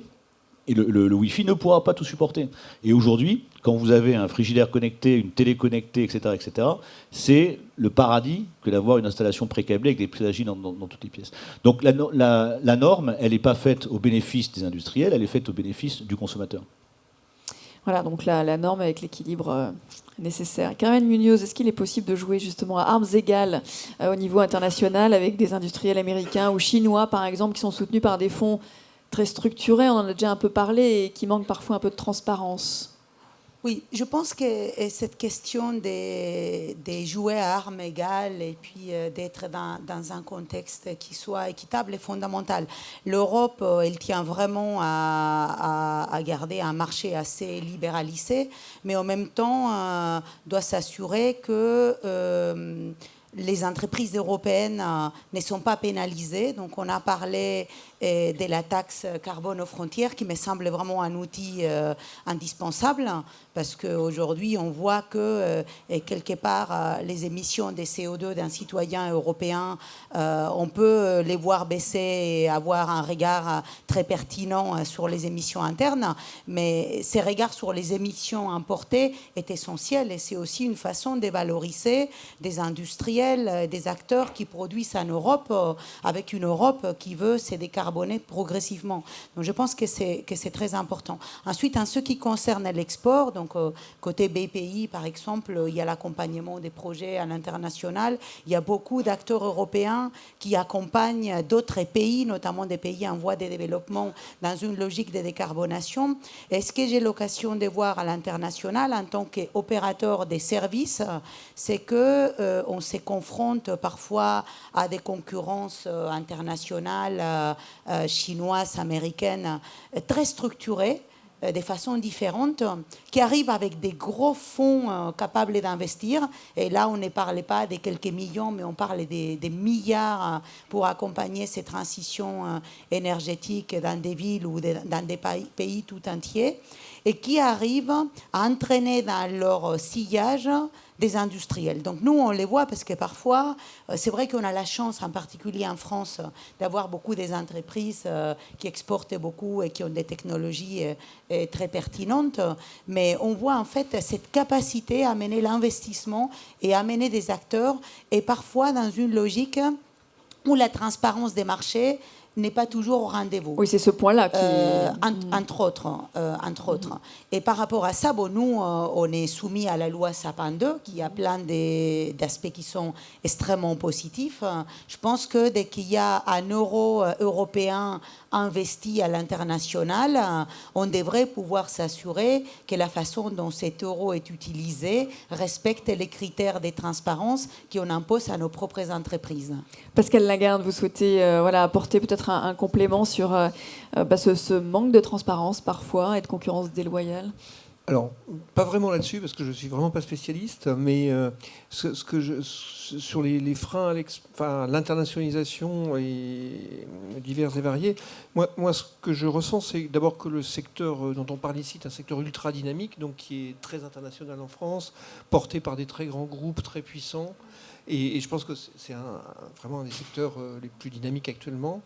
Et le Wi-Fi ne pourra pas tout supporter. Et aujourd'hui, quand vous avez un frigidaire connecté, une télé connectée, etc., c'est le paradis que d'avoir une installation précablée avec des prises RJ dans toutes les pièces. Donc la norme, elle n'est pas faite au bénéfice des industriels, elle est faite au bénéfice du consommateur. Voilà, donc la norme avec l'équilibre nécessaire. Carmen Munoz, est-ce qu'il est possible de jouer justement à armes égales au niveau international avec des industriels américains ou chinois, par exemple, qui sont soutenus par des fonds très structurés, on en a déjà un peu parlé, et qui manque parfois un peu de transparence? Oui, je pense que cette question de jouer à armes égales et puis d'être dans un contexte qui soit équitable est fondamental. L'Europe, elle tient vraiment à garder un marché assez libéralisé, mais en même temps doit s'assurer que les entreprises européennes ne sont pas pénalisées. Donc on a parlé de la taxe carbone aux frontières, qui me semble vraiment un outil indispensable, parce qu'aujourd'hui, on voit que quelque part, les émissions de CO2 d'un citoyen européen, on peut les voir baisser et avoir un regard très pertinent sur les émissions internes, mais ces regards sur les émissions importées est essentiel, et c'est aussi une façon de valoriser des industriels, des acteurs qui produisent en Europe, avec une Europe qui veut se décarboner progressivement. Donc je pense que c'est très important. Ensuite, en ce qui concerne l'export, donc côté BPI par exemple, il y a l'accompagnement des projets à l'international. Il y a beaucoup d'acteurs européens qui accompagnent d'autres pays, notamment des pays en voie de développement, dans une logique de décarbonation. Et ce que j'ai l'occasion de voir à l'international en tant qu'opérateur des services, c'est que on se confronte parfois à des concurrences internationales, chinoises, américaines, très structurées, de façon différente, qui arrivent avec des gros fonds capables d'investir. Et là, on ne parle pas de quelques millions, mais on parle des milliards pour accompagner ces transitions énergétiques dans des villes ou dans des pays tout entiers, et qui arrivent à entraîner dans leur sillage des industriels. Donc nous, on les voit parce que parfois, c'est vrai qu'on a la chance, en particulier en France, d'avoir beaucoup des entreprises qui exportent beaucoup et qui ont des technologies très pertinentes, mais on voit en fait cette capacité à amener l'investissement et à amener des acteurs, et parfois dans une logique où la transparence des marchés n'est pas toujours au rendez-vous. Oui, c'est ce point-là qui... entre autres. Et par rapport à ça, nous, on est soumis à la loi Sapin 2, qui a plein d'aspects qui sont extrêmement positifs. Je pense que dès qu'il y a un euro européen investi à l'international, on devrait pouvoir s'assurer que la façon dont cet euro est utilisé respecte les critères de transparence qu'on impose à nos propres entreprises. Pascal Lagarde, vous souhaitez apporter peut-être un complément sur ce manque de transparence parfois et de concurrence déloyale? Alors, pas vraiment là-dessus, parce que je ne suis vraiment pas spécialiste, mais sur les freins à l'internationalisation et divers et variés, moi, ce que je ressens, c'est d'abord que le secteur dont on parle ici est un secteur ultra dynamique, donc qui est très international en France, porté par des très grands groupes très puissants. Et je pense que c'est vraiment un des secteurs les plus dynamiques actuellement.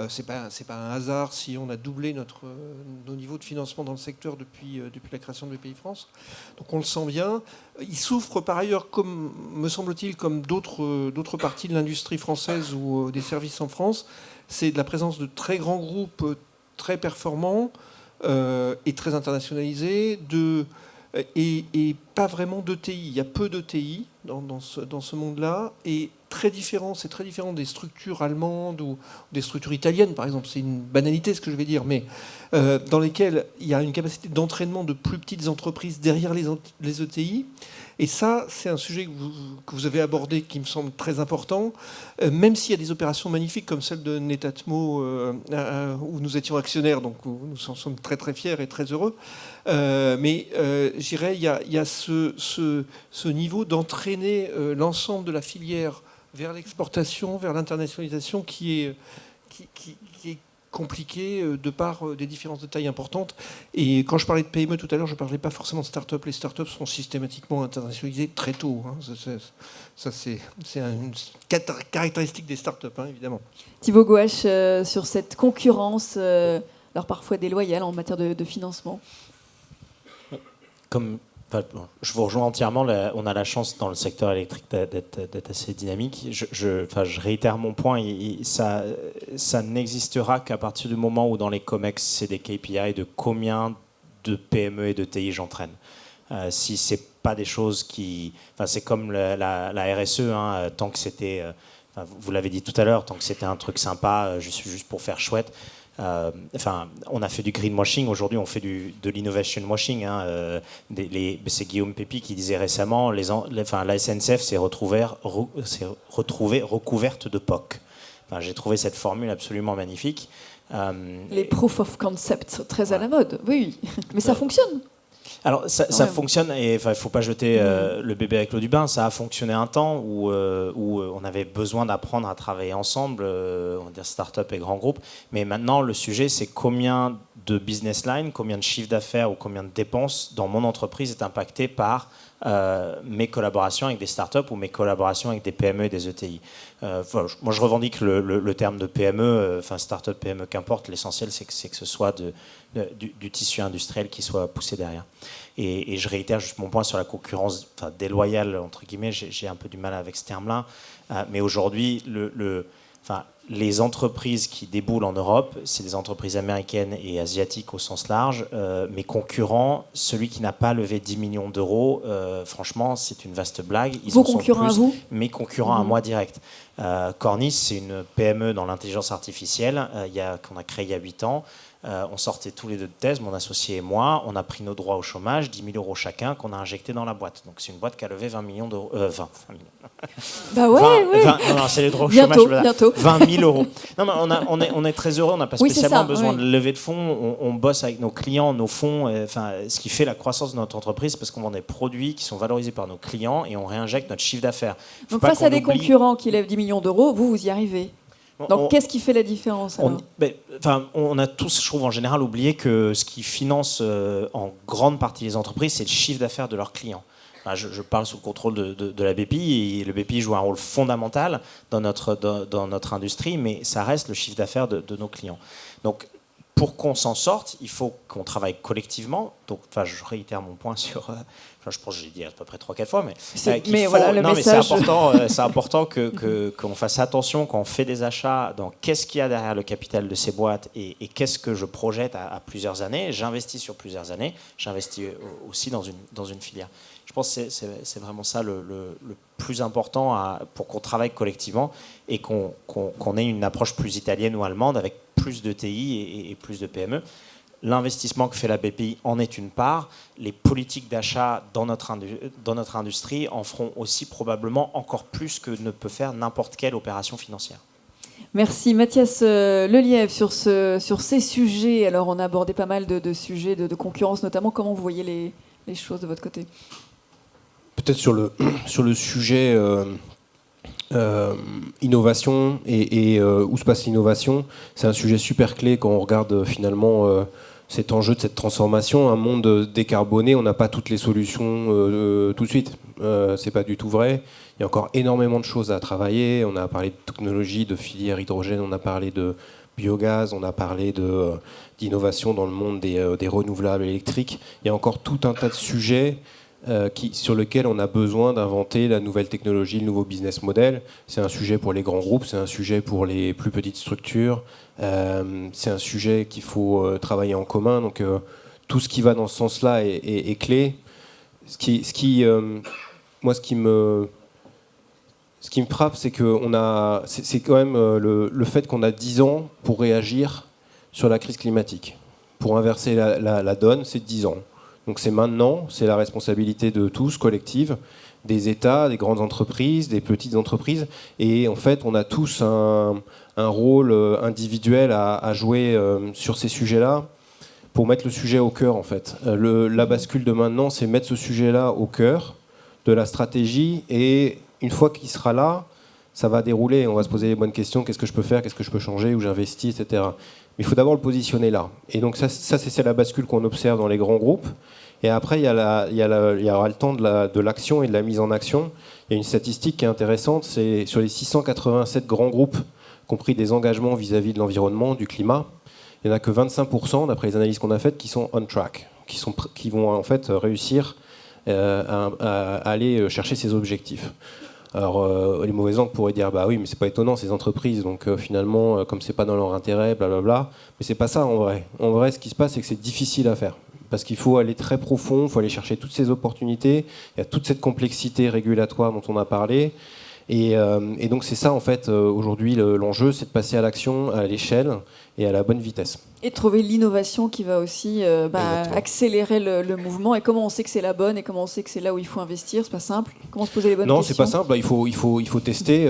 C'est pas un hasard si on a doublé nos niveaux de financement dans le secteur depuis la création de BPI France. Donc on le sent bien. Il souffre par ailleurs, me semble-t-il, comme d'autres parties de l'industrie française ou des services en France. C'est de la présence de très grands groupes très performants et très internationalisés, et pas vraiment d'ETI. Il y a peu d'ETI dans ce monde-là, et c'est très différent des structures allemandes ou des structures italiennes, par exemple. C'est une banalité ce que je vais dire, mais dans lesquelles il y a une capacité d'entraînement de plus petites entreprises derrière les ETI. Et ça, c'est un sujet que vous avez abordé qui me semble très important, même s'il y a des opérations magnifiques comme celle de Netatmo, où nous étions actionnaires, donc où nous en sommes très très fiers et très heureux. Mais je dirais, il y a ce niveau d'entraîner l'ensemble de la filière vers l'exportation, vers l'internationalisation qui est compliqué de par des différences de taille importantes. Et quand je parlais de PME tout à l'heure, je ne parlais pas forcément de start-up. Les start-up sont systématiquement internationalisées très tôt. Ça, c'est une caractéristique des start-up, évidemment. Thibaut Gouache, sur cette concurrence, alors parfois déloyale en matière de financement. Je vous rejoins entièrement. On a la chance dans le secteur électrique d'être assez dynamique. Je réitère mon point. Ça n'existera qu'à partir du moment où dans les COMEX, c'est des KPI de combien de PME et de TI j'entraîne. Si c'est pas des choses c'est comme la RSE. Tant que c'était, vous l'avez dit tout à l'heure, tant que c'était un truc sympa, juste pour faire chouette. On a fait du greenwashing, aujourd'hui on fait de l'innovation washing. C'est Guillaume Pépi qui disait récemment la SNCF s'est retrouvée recouverte de POC. J'ai trouvé cette formule absolument magnifique. Les proof of concept sont très à la mode, oui, mais ça fonctionne. Alors ça fonctionne, et il ne faut pas jeter le bébé avec l'eau du bain. Ça a fonctionné un temps où on avait besoin d'apprendre à travailler ensemble, on va dire start-up et grands groupes. Mais maintenant, le sujet, c'est combien de business lines, combien de chiffre d'affaires ou combien de dépenses dans mon entreprise est impacté par mes collaborations avec des startups ou mes collaborations avec des PME et des ETI. Moi, je revendique le terme de PME, startup, PME, qu'importe. L'essentiel, c'est que ce soit du tissu industriel qui soit poussé derrière. Et je réitère juste mon point sur la concurrence déloyale, entre guillemets. J'ai un peu du mal avec ce terme-là. Mais aujourd'hui, les entreprises qui déboulent en Europe, c'est des entreprises américaines et asiatiques au sens large. Mes concurrents, celui qui n'a pas levé 10 millions d'euros, franchement, c'est une vaste blague. Vos concurrents à vous ? Mes concurrents à moi direct. Cornis, c'est une PME dans l'intelligence artificielle qu'on a créée il y a 8 ans. On sortait tous les deux de thèse, mon associé et moi. On a pris nos droits au chômage, 10 000 euros chacun, qu'on a injecté dans la boîte. Donc c'est une boîte qui a levé 20 millions d'euros. 20 millions. Bah ouais, 20, non, c'est les droits au chômage. Bientôt. 20 000 euros. Non, mais on est très heureux. On n'a pas spécialement besoin oui. de lever de fonds. On bosse avec nos clients, nos fonds. Ce qui fait la croissance de notre entreprise, parce qu'on vend des produits qui sont valorisés par nos clients et on réinjecte notre chiffre d'affaires. Donc face à des concurrents qui lèvent 10 millions d'euros, vous y arrivez. Donc, qu'est-ce qui fait la différence on a tous, je trouve, en général, oublié que ce qui finance en grande partie les entreprises, c'est le chiffre d'affaires de leurs clients. Je parle sous le contrôle de la BPI, et le BPI joue un rôle fondamental dans notre industrie, mais ça reste le chiffre d'affaires de nos clients. Donc, pour qu'on s'en sorte, il faut qu'on travaille collectivement. Donc, je réitère mon point sur... je pense que j'ai dit à peu près 3-4 fois, mais c'est important qu'on fasse attention quand on fait des achats dans qu'est-ce qu'il y a derrière le capital de ces boîtes et qu'est-ce que je projette à plusieurs années. J'investis sur plusieurs années, j'investis aussi dans une filière. Je pense que c'est vraiment ça le plus important pour qu'on travaille collectivement et qu'on ait une approche plus italienne ou allemande avec plus de TI et plus de PME. L'investissement que fait la BPI en est une part. Les politiques d'achat dans notre industrie en feront aussi probablement encore plus que ne peut faire n'importe quelle opération financière. Merci Mathias Lelièvre sur ces sujets. Alors on a abordé pas mal de sujets de concurrence notamment. Comment vous voyez les choses de votre côté ? Peut-être sur le sujet innovation et où se passe l'innovation, c'est un sujet super clé quand on regarde finalement cet enjeu de cette transformation. Un monde décarboné, on n'a pas toutes les solutions tout de suite. C'est pas du tout vrai. Il y a encore énormément de choses à travailler. On a parlé de technologie, de filière hydrogène, on a parlé de biogaz, on a parlé d'innovation dans le monde des renouvelables électriques. Il y a encore tout un tas de sujets sur lequel on a besoin d'inventer la nouvelle technologie, le nouveau business model. C'est un sujet pour les grands groupes, c'est un sujet pour les plus petites structures, c'est un sujet qu'il faut travailler en commun. Donc tout ce qui va dans ce sens-là est clé. Ce qui me frappe, c'est c'est quand même le fait qu'on a 10 ans pour réagir sur la crise climatique. Pour inverser la donne, c'est 10 ans. Donc c'est maintenant, c'est la responsabilité de tous, collective, des États, des grandes entreprises, des petites entreprises. Et en fait, on a tous un rôle individuel à jouer sur ces sujets-là pour mettre le sujet au cœur, en fait. La bascule de maintenant, c'est mettre ce sujet-là au cœur de la stratégie. Et une fois qu'il sera là, ça va dérouler. On va se poser les bonnes questions. Qu'est-ce que je peux faire ? Qu'est-ce que je peux changer ? Où j'investis, etc. Mais il faut d'abord le positionner là. Et donc ça c'est la bascule qu'on observe dans les grands groupes. Et après, il y aura le temps de l'action et de la mise en action. Il y a une statistique qui est intéressante, c'est sur les 687 grands groupes qui ont pris des engagements vis-à-vis de l'environnement, du climat, il n'y en a que 25%, d'après les analyses qu'on a faites, qui sont on track, qui vont en fait réussir à aller chercher ces objectifs. Alors, les mauvaises langues pourraient dire bah oui, mais c'est pas étonnant, ces entreprises, donc finalement, comme c'est pas dans leur intérêt, blablabla. Mais c'est pas ça en vrai. En vrai, ce qui se passe, c'est que c'est difficile à faire. Parce qu'il faut aller très profond, il faut aller chercher toutes ces opportunités, il y a toute cette complexité régulatoire dont on a parlé. Et donc c'est ça, en fait, aujourd'hui, l'enjeu, c'est de passer à l'action à l'échelle et à la bonne vitesse. Et trouver l'innovation qui va aussi accélérer le mouvement. Et comment on sait que c'est la bonne et comment on sait que c'est là où il faut investir? C'est pas simple. Comment se poser les bonnes questions? Non, c'est pas simple. Il faut tester.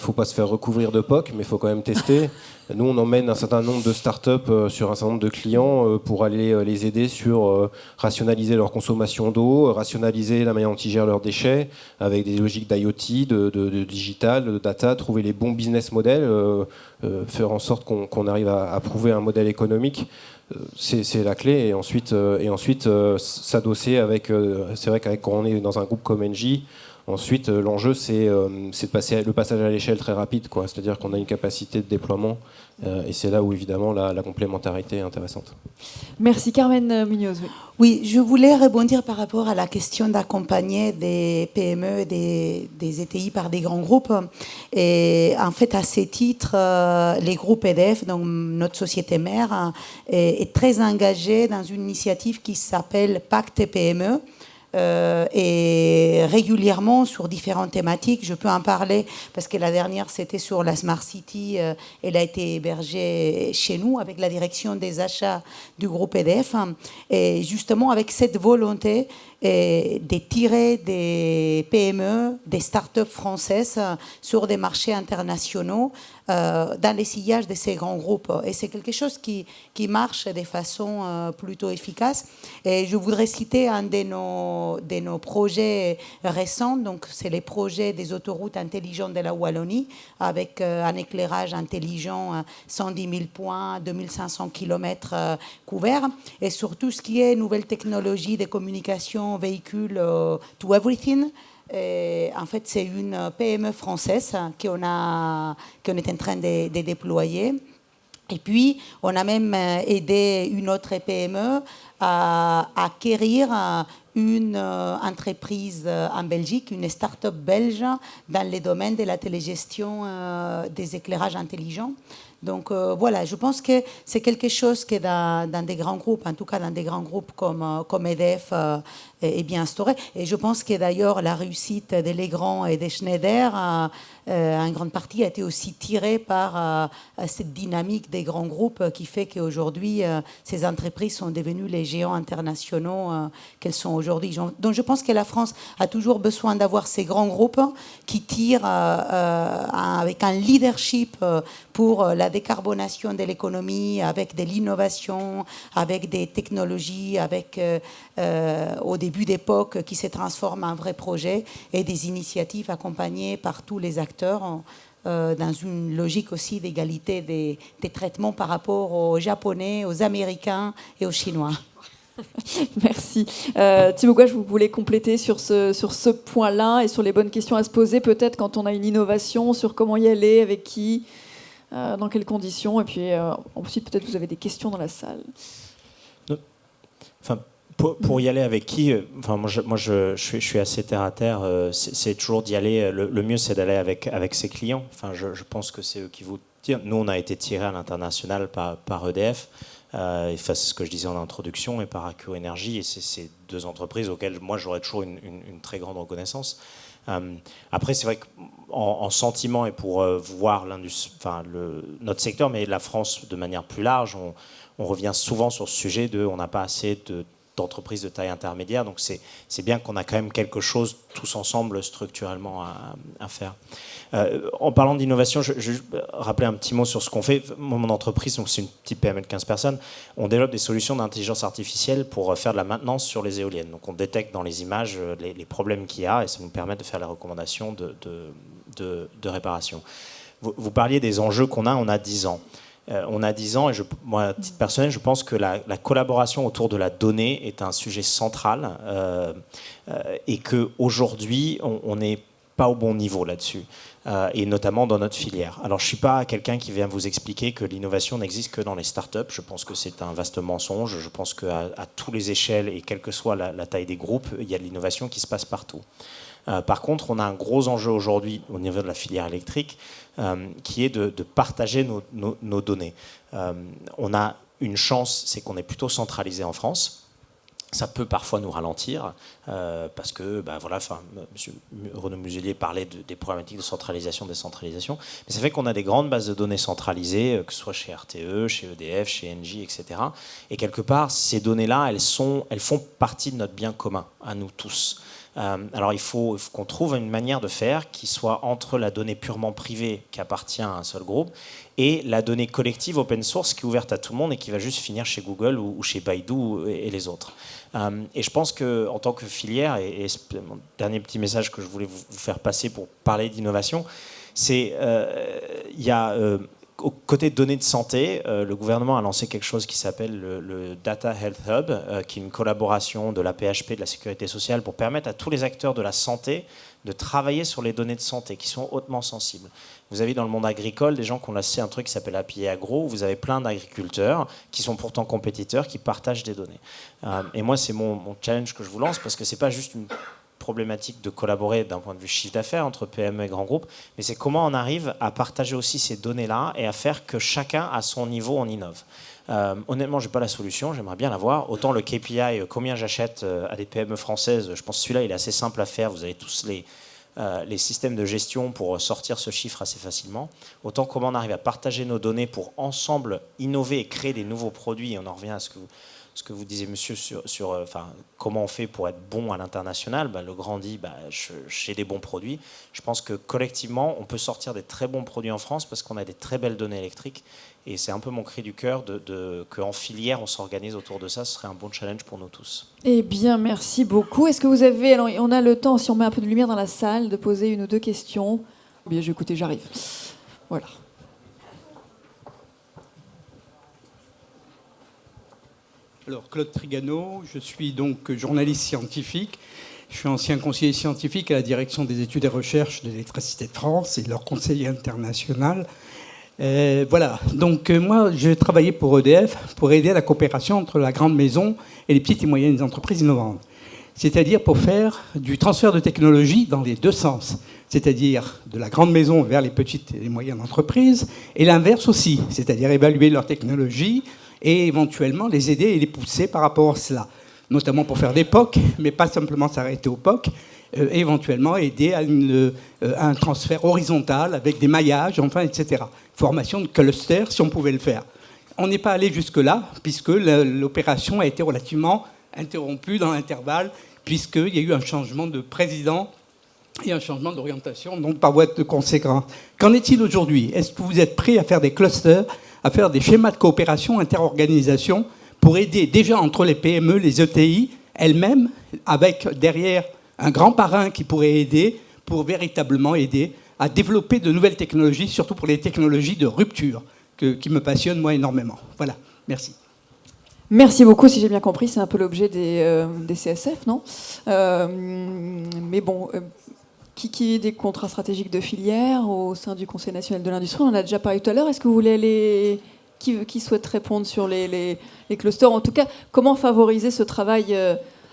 Faut pas se faire recouvrir de POC, mais il faut quand même tester. Nous, on emmène un certain nombre de startups sur un certain nombre de clients pour aller les aider sur rationaliser leur consommation d'eau, rationaliser la manière dont ils gèrent leurs déchets, avec des logiques d'IoT, de digital, de data, trouver les bons business models, faire en sorte qu'on arrive à prouver un modèle économique. C'est la clé. Et ensuite s'adosser avec... c'est vrai quand on est dans un groupe comme Engie, ensuite, l'enjeu, c'est de passer le passage à l'échelle très rapide, quoi. C'est-à-dire qu'on a une capacité de déploiement, et c'est là où, évidemment, la complémentarité est intéressante. Merci. Carmen Munoz. Oui. Oui, je voulais rebondir par rapport à la question d'accompagner des PME, des ETI par des grands groupes. Et en fait, à ces titres, les groupes EDF, donc notre société mère, est très engagée dans une initiative qui s'appelle Pacte PME. Et régulièrement sur différentes thématiques. Je peux en parler parce que la dernière, c'était sur la Smart City. Elle a été hébergée chez nous avec la direction des achats du groupe EDF. Et justement, avec cette volonté de tirer des PME, des start-up françaises sur des marchés internationaux dans les sillages de ces grands groupes. Et c'est quelque chose qui marche de façon plutôt efficace. Et je voudrais citer un de nos projets récents. Donc, c'est les projets des autoroutes intelligentes de la Wallonie, avec un éclairage intelligent, 110 000 points, 2500 km couverts. Et surtout, ce qui est nouvelles technologies de communication véhicule to everything. Et en fait, c'est une PME française qu'on est en train de déployer. Et puis, on a même aidé une autre PME à acquérir une entreprise en Belgique, une start-up belge dans le domaine de la télégestion des éclairages intelligents. Donc voilà, je pense que c'est quelque chose qui est dans des grands groupes, en tout cas dans des grands groupes comme EDF, est bien instauré. Et je pense que d'ailleurs la réussite des Legrand et des Schneider, en grande partie, a été aussi tirée par cette dynamique des grands groupes qui fait qu'aujourd'hui, ces entreprises sont devenues les géants internationaux qu'elles sont aujourd'hui. Donc je pense que la France a toujours besoin d'avoir ces grands groupes qui tirent avec un leadership pour la décarbonation de l'économie, avec de l'innovation, avec des technologies, avec au début d'époque qui se transforment en vrais projets et des initiatives accompagnées par tous les acteurs dans une logique aussi d'égalité des traitements par rapport aux Japonais, aux Américains et aux Chinois. Merci. Thibaut Gouache, vous voulez compléter sur ce point-là et sur les bonnes questions à se poser, peut-être quand on a une innovation, sur comment y aller, avec qui, dans quelles conditions, et puis ensuite peut-être vous avez des questions dans la salle. Enfin, pour y aller avec qui, enfin, moi je suis assez terre à terre, c'est toujours d'y aller, le mieux c'est d'aller avec ses clients. Enfin, je pense que c'est eux qui vous tirent. Nous on a été tirés à l'international par EDF, et c'est ce que je disais en introduction, et par Accure Énergie, et c'est ces deux entreprises auxquelles moi j'aurais toujours une très grande reconnaissance. Après, c'est vrai qu'en sentiment et pour voir notre secteur, mais la France de manière plus large, on revient souvent sur ce sujet on n'a pas assez d'entreprises de taille intermédiaire, donc c'est bien qu'on a quand même quelque chose tous ensemble structurellement à faire. En parlant d'innovation, je vais rappeler un petit mot sur ce qu'on fait. Mon entreprise, donc c'est une petite PME de 15 personnes, on développe des solutions d'intelligence artificielle pour faire de la maintenance sur les éoliennes. Donc on détecte dans les images les problèmes qu'il y a et ça nous permet de faire les recommandations de réparation. Vous parliez des enjeux qu'on a, on a 10 ans. On a 10 ans et moi, à titre personnel, je pense que la collaboration autour de la donnée est un sujet central et qu'aujourd'hui, on n'est pas au bon niveau là-dessus, et notamment dans notre filière. Alors, je ne suis pas quelqu'un qui vient vous expliquer que l'innovation n'existe que dans les startups. Je pense que c'est un vaste mensonge. Je pense qu'à toutes les échelles et quelle que soit la taille des groupes, il y a de l'innovation qui se passe partout. Par contre, on a un gros enjeu aujourd'hui au niveau de la filière électrique qui est de partager nos données. On a une chance, c'est qu'on est plutôt centralisé en France. Ça peut parfois nous ralentir parce que, M. Renaud Muselier parlait des problématiques de centralisation, décentralisation. Mais ça fait qu'on a des grandes bases de données centralisées, que ce soit chez RTE, chez EDF, chez Engie, etc. Et quelque part, ces données-là, elles font partie de notre bien commun, à nous tous. Alors il faut qu'on trouve une manière de faire qui soit entre la donnée purement privée qui appartient à un seul groupe et la donnée collective open source qui est ouverte à tout le monde et qui va juste finir chez Google ou chez Baidu et les autres. Et je pense qu'en tant que filière, et c'est mon dernier petit message que je voulais vous faire passer pour parler d'innovation, c'est il y a aux côtés de données de santé, le gouvernement a lancé quelque chose qui s'appelle le Data Health Hub, qui est une collaboration de la PHP, de la Sécurité sociale, pour permettre à tous les acteurs de la santé de travailler sur les données de santé qui sont hautement sensibles. Vous avez dans le monde agricole des gens qui ont lancé un truc qui s'appelle API Agro, où vous avez plein d'agriculteurs qui sont pourtant compétiteurs, qui partagent des données. Et moi, c'est mon challenge que je vous lance, parce que c'est pas juste une problématique de collaborer d'un point de vue chiffre d'affaires entre PME et grands groupes, mais c'est comment on arrive à partager aussi ces données-là et à faire que chacun, à son niveau, on innove. Honnêtement, je n'ai pas la solution, j'aimerais bien l'avoir. Autant le KPI, combien j'achète à des PME françaises, je pense que celui-là, il est assez simple à faire. Vous avez tous les systèmes de gestion pour sortir ce chiffre assez facilement. Autant comment on arrive à partager nos données pour ensemble innover et créer des nouveaux produits. Et on en revient à ce que vous disiez, monsieur, sur comment on fait pour être bon à l'international. Le grand dit, j'ai des bons produits. Je pense que collectivement, on peut sortir des très bons produits en France parce qu'on a des très belles données électriques. Et c'est un peu mon cri du cœur qu'en filière, on s'organise autour de ça. Ce serait un bon challenge pour nous tous. Eh bien, merci beaucoup. Est-ce que vous avez... Alors, on a le temps, si on met un peu de lumière dans la salle, de poser une ou deux questions. Bien, écoutez, j'arrive. Voilà. Alors, Claude Trigano, je suis donc journaliste scientifique. Je suis ancien conseiller scientifique à la direction des études et recherches de l'Électricité de France et leur conseiller international. Voilà, donc moi, j'ai travaillé pour EDF pour aider à la coopération entre la grande maison et les petites et moyennes entreprises innovantes. C'est-à-dire pour faire du transfert de technologie dans les deux sens. C'est-à-dire de la grande maison vers les petites et les moyennes entreprises, et l'inverse aussi, c'est-à-dire évaluer leur technologie et éventuellement les aider et les pousser par rapport à cela. Notamment pour faire des POC, mais pas simplement s'arrêter au POC, éventuellement aider à un transfert horizontal avec des maillages, enfin, etc. Formation de cluster, si on pouvait le faire. On n'est pas allé jusque-là, puisque l'opération a été relativement interrompue dans l'intervalle, puisqu'il y a eu un changement de président et un changement d'orientation, donc par voie de conséquence. Qu'en est-il aujourd'hui? Est-ce que vous êtes prêts à faire des clusters, à faire des schémas de coopération interorganisation pour aider déjà entre les PME, les ETI elles-mêmes, avec derrière un grand parrain qui pourrait aider pour véritablement aider à développer de nouvelles technologies, surtout pour les technologies de rupture, qui me passionnent moi énormément. Voilà, merci. Merci beaucoup, si j'ai bien compris, c'est un peu l'objet des CSF, non mais bon, qui est des contrats stratégiques de filière au sein du Conseil national de l'industrie? On en a déjà parlé tout à l'heure. Est-ce que vous voulez aller... Qui souhaite répondre sur les clusters? En tout cas, comment favoriser ce travail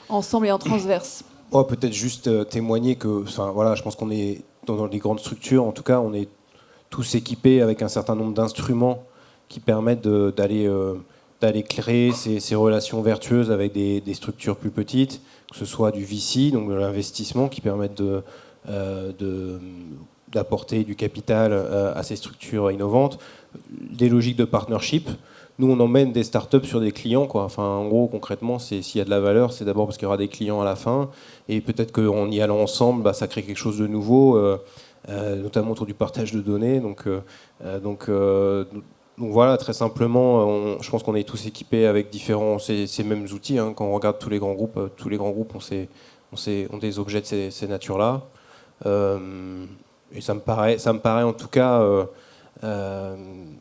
ensemble et en transverse? Peut-être juste témoigner que, je pense qu'on est dans les grandes structures, en tout cas, on est tous équipés avec un certain nombre d'instruments qui permettent d'aller créer ces relations vertueuses avec des structures plus petites, que ce soit du VC, donc de l'investissement, qui permettent d'apporter du capital à ces structures innovantes, des logiques de partnership. Nous, on emmène des startups sur des clients, quoi. Enfin, en gros, concrètement, s'il y a de la valeur, c'est d'abord parce qu'il y aura des clients à la fin, et peut-être qu'en y allant ensemble, ça crée quelque chose de nouveau, notamment autour du partage de données. Donc voilà, très simplement, je pense qu'on est tous équipés avec ces mêmes outils. Quand on regarde tous les grands groupes ont des objets de ces natures-là. Et ça me paraît en tout cas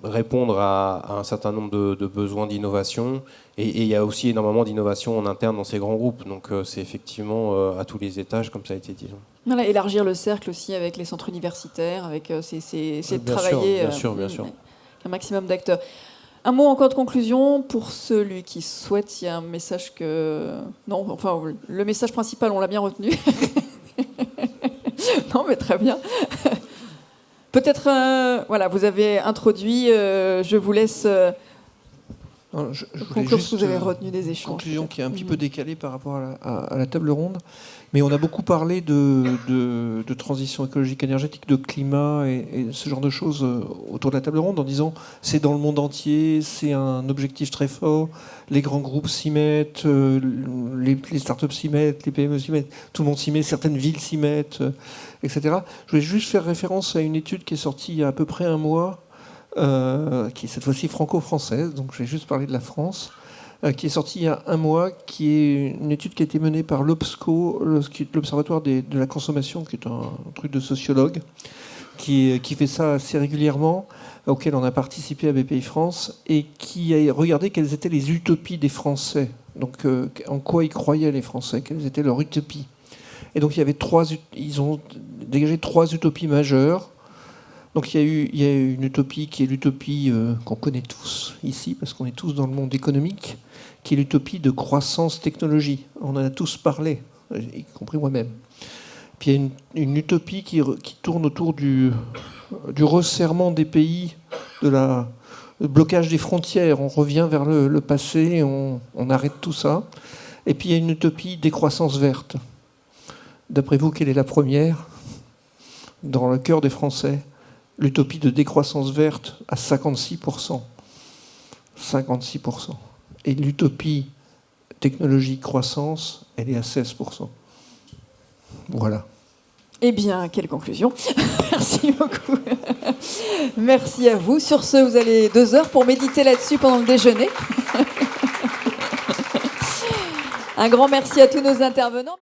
répondre à un certain nombre de besoins d'innovation. Et il y a aussi énormément d'innovation en interne dans ces grands groupes. Donc c'est effectivement à tous les étages, comme ça a été dit. Voilà, élargir le cercle aussi avec les centres universitaires, avec c'est de travailler bien sûr. avec un maximum d'acteurs. Un mot encore de conclusion pour celui qui souhaite. Il y a un message le message principal, on l'a bien retenu. Non, mais très bien. Peut-être, vous avez introduit, je vous laisse Je voulais conclure ce juste, que vous avez retenu des échanges. Conclusion qui est un petit peu décalée par rapport à la table ronde. Mais on a beaucoup parlé de transition écologique énergétique, de climat et ce genre de choses autour de la table ronde en disant c'est dans le monde entier, c'est un objectif très fort, les grands groupes s'y mettent, les startups s'y mettent, les PME s'y mettent, tout le monde s'y met, certaines villes s'y mettent, etc. Je voulais juste faire référence à une étude qui est sortie il y a à peu près un mois, qui est cette fois-ci franco-française, donc je vais juste parler de la France, qui est sortie il y a un mois, qui est une étude qui a été menée par l'OBSCO, l'Observatoire de la consommation, qui est un truc de sociologue, qui fait ça assez régulièrement, auquel on a participé à BPI France, et qui a regardé quelles étaient les utopies des Français, donc en quoi ils croyaient les Français, quelles étaient leurs utopies. Et donc ils ont dégagé 3 utopies majeures. Donc il y a une utopie qui est l'utopie qu'on connaît tous ici, parce qu'on est tous dans le monde économique, qui est l'utopie de croissance-technologie. On en a tous parlé, y compris moi-même. Puis il y a une utopie qui tourne autour du resserrement des pays, le blocage des frontières. On revient vers le passé, on arrête tout ça. Et puis il y a une utopie des croissances vertes. D'après vous, quelle est la première dans le cœur des Français? L'utopie de décroissance verte à 56%. 56%. Et l'utopie technologie croissance, elle est à 16%. Voilà. Eh bien, quelle conclusion. Merci beaucoup. Merci à vous. Sur ce, vous avez 2 heures pour méditer là-dessus pendant le déjeuner. Un grand merci à tous nos intervenants.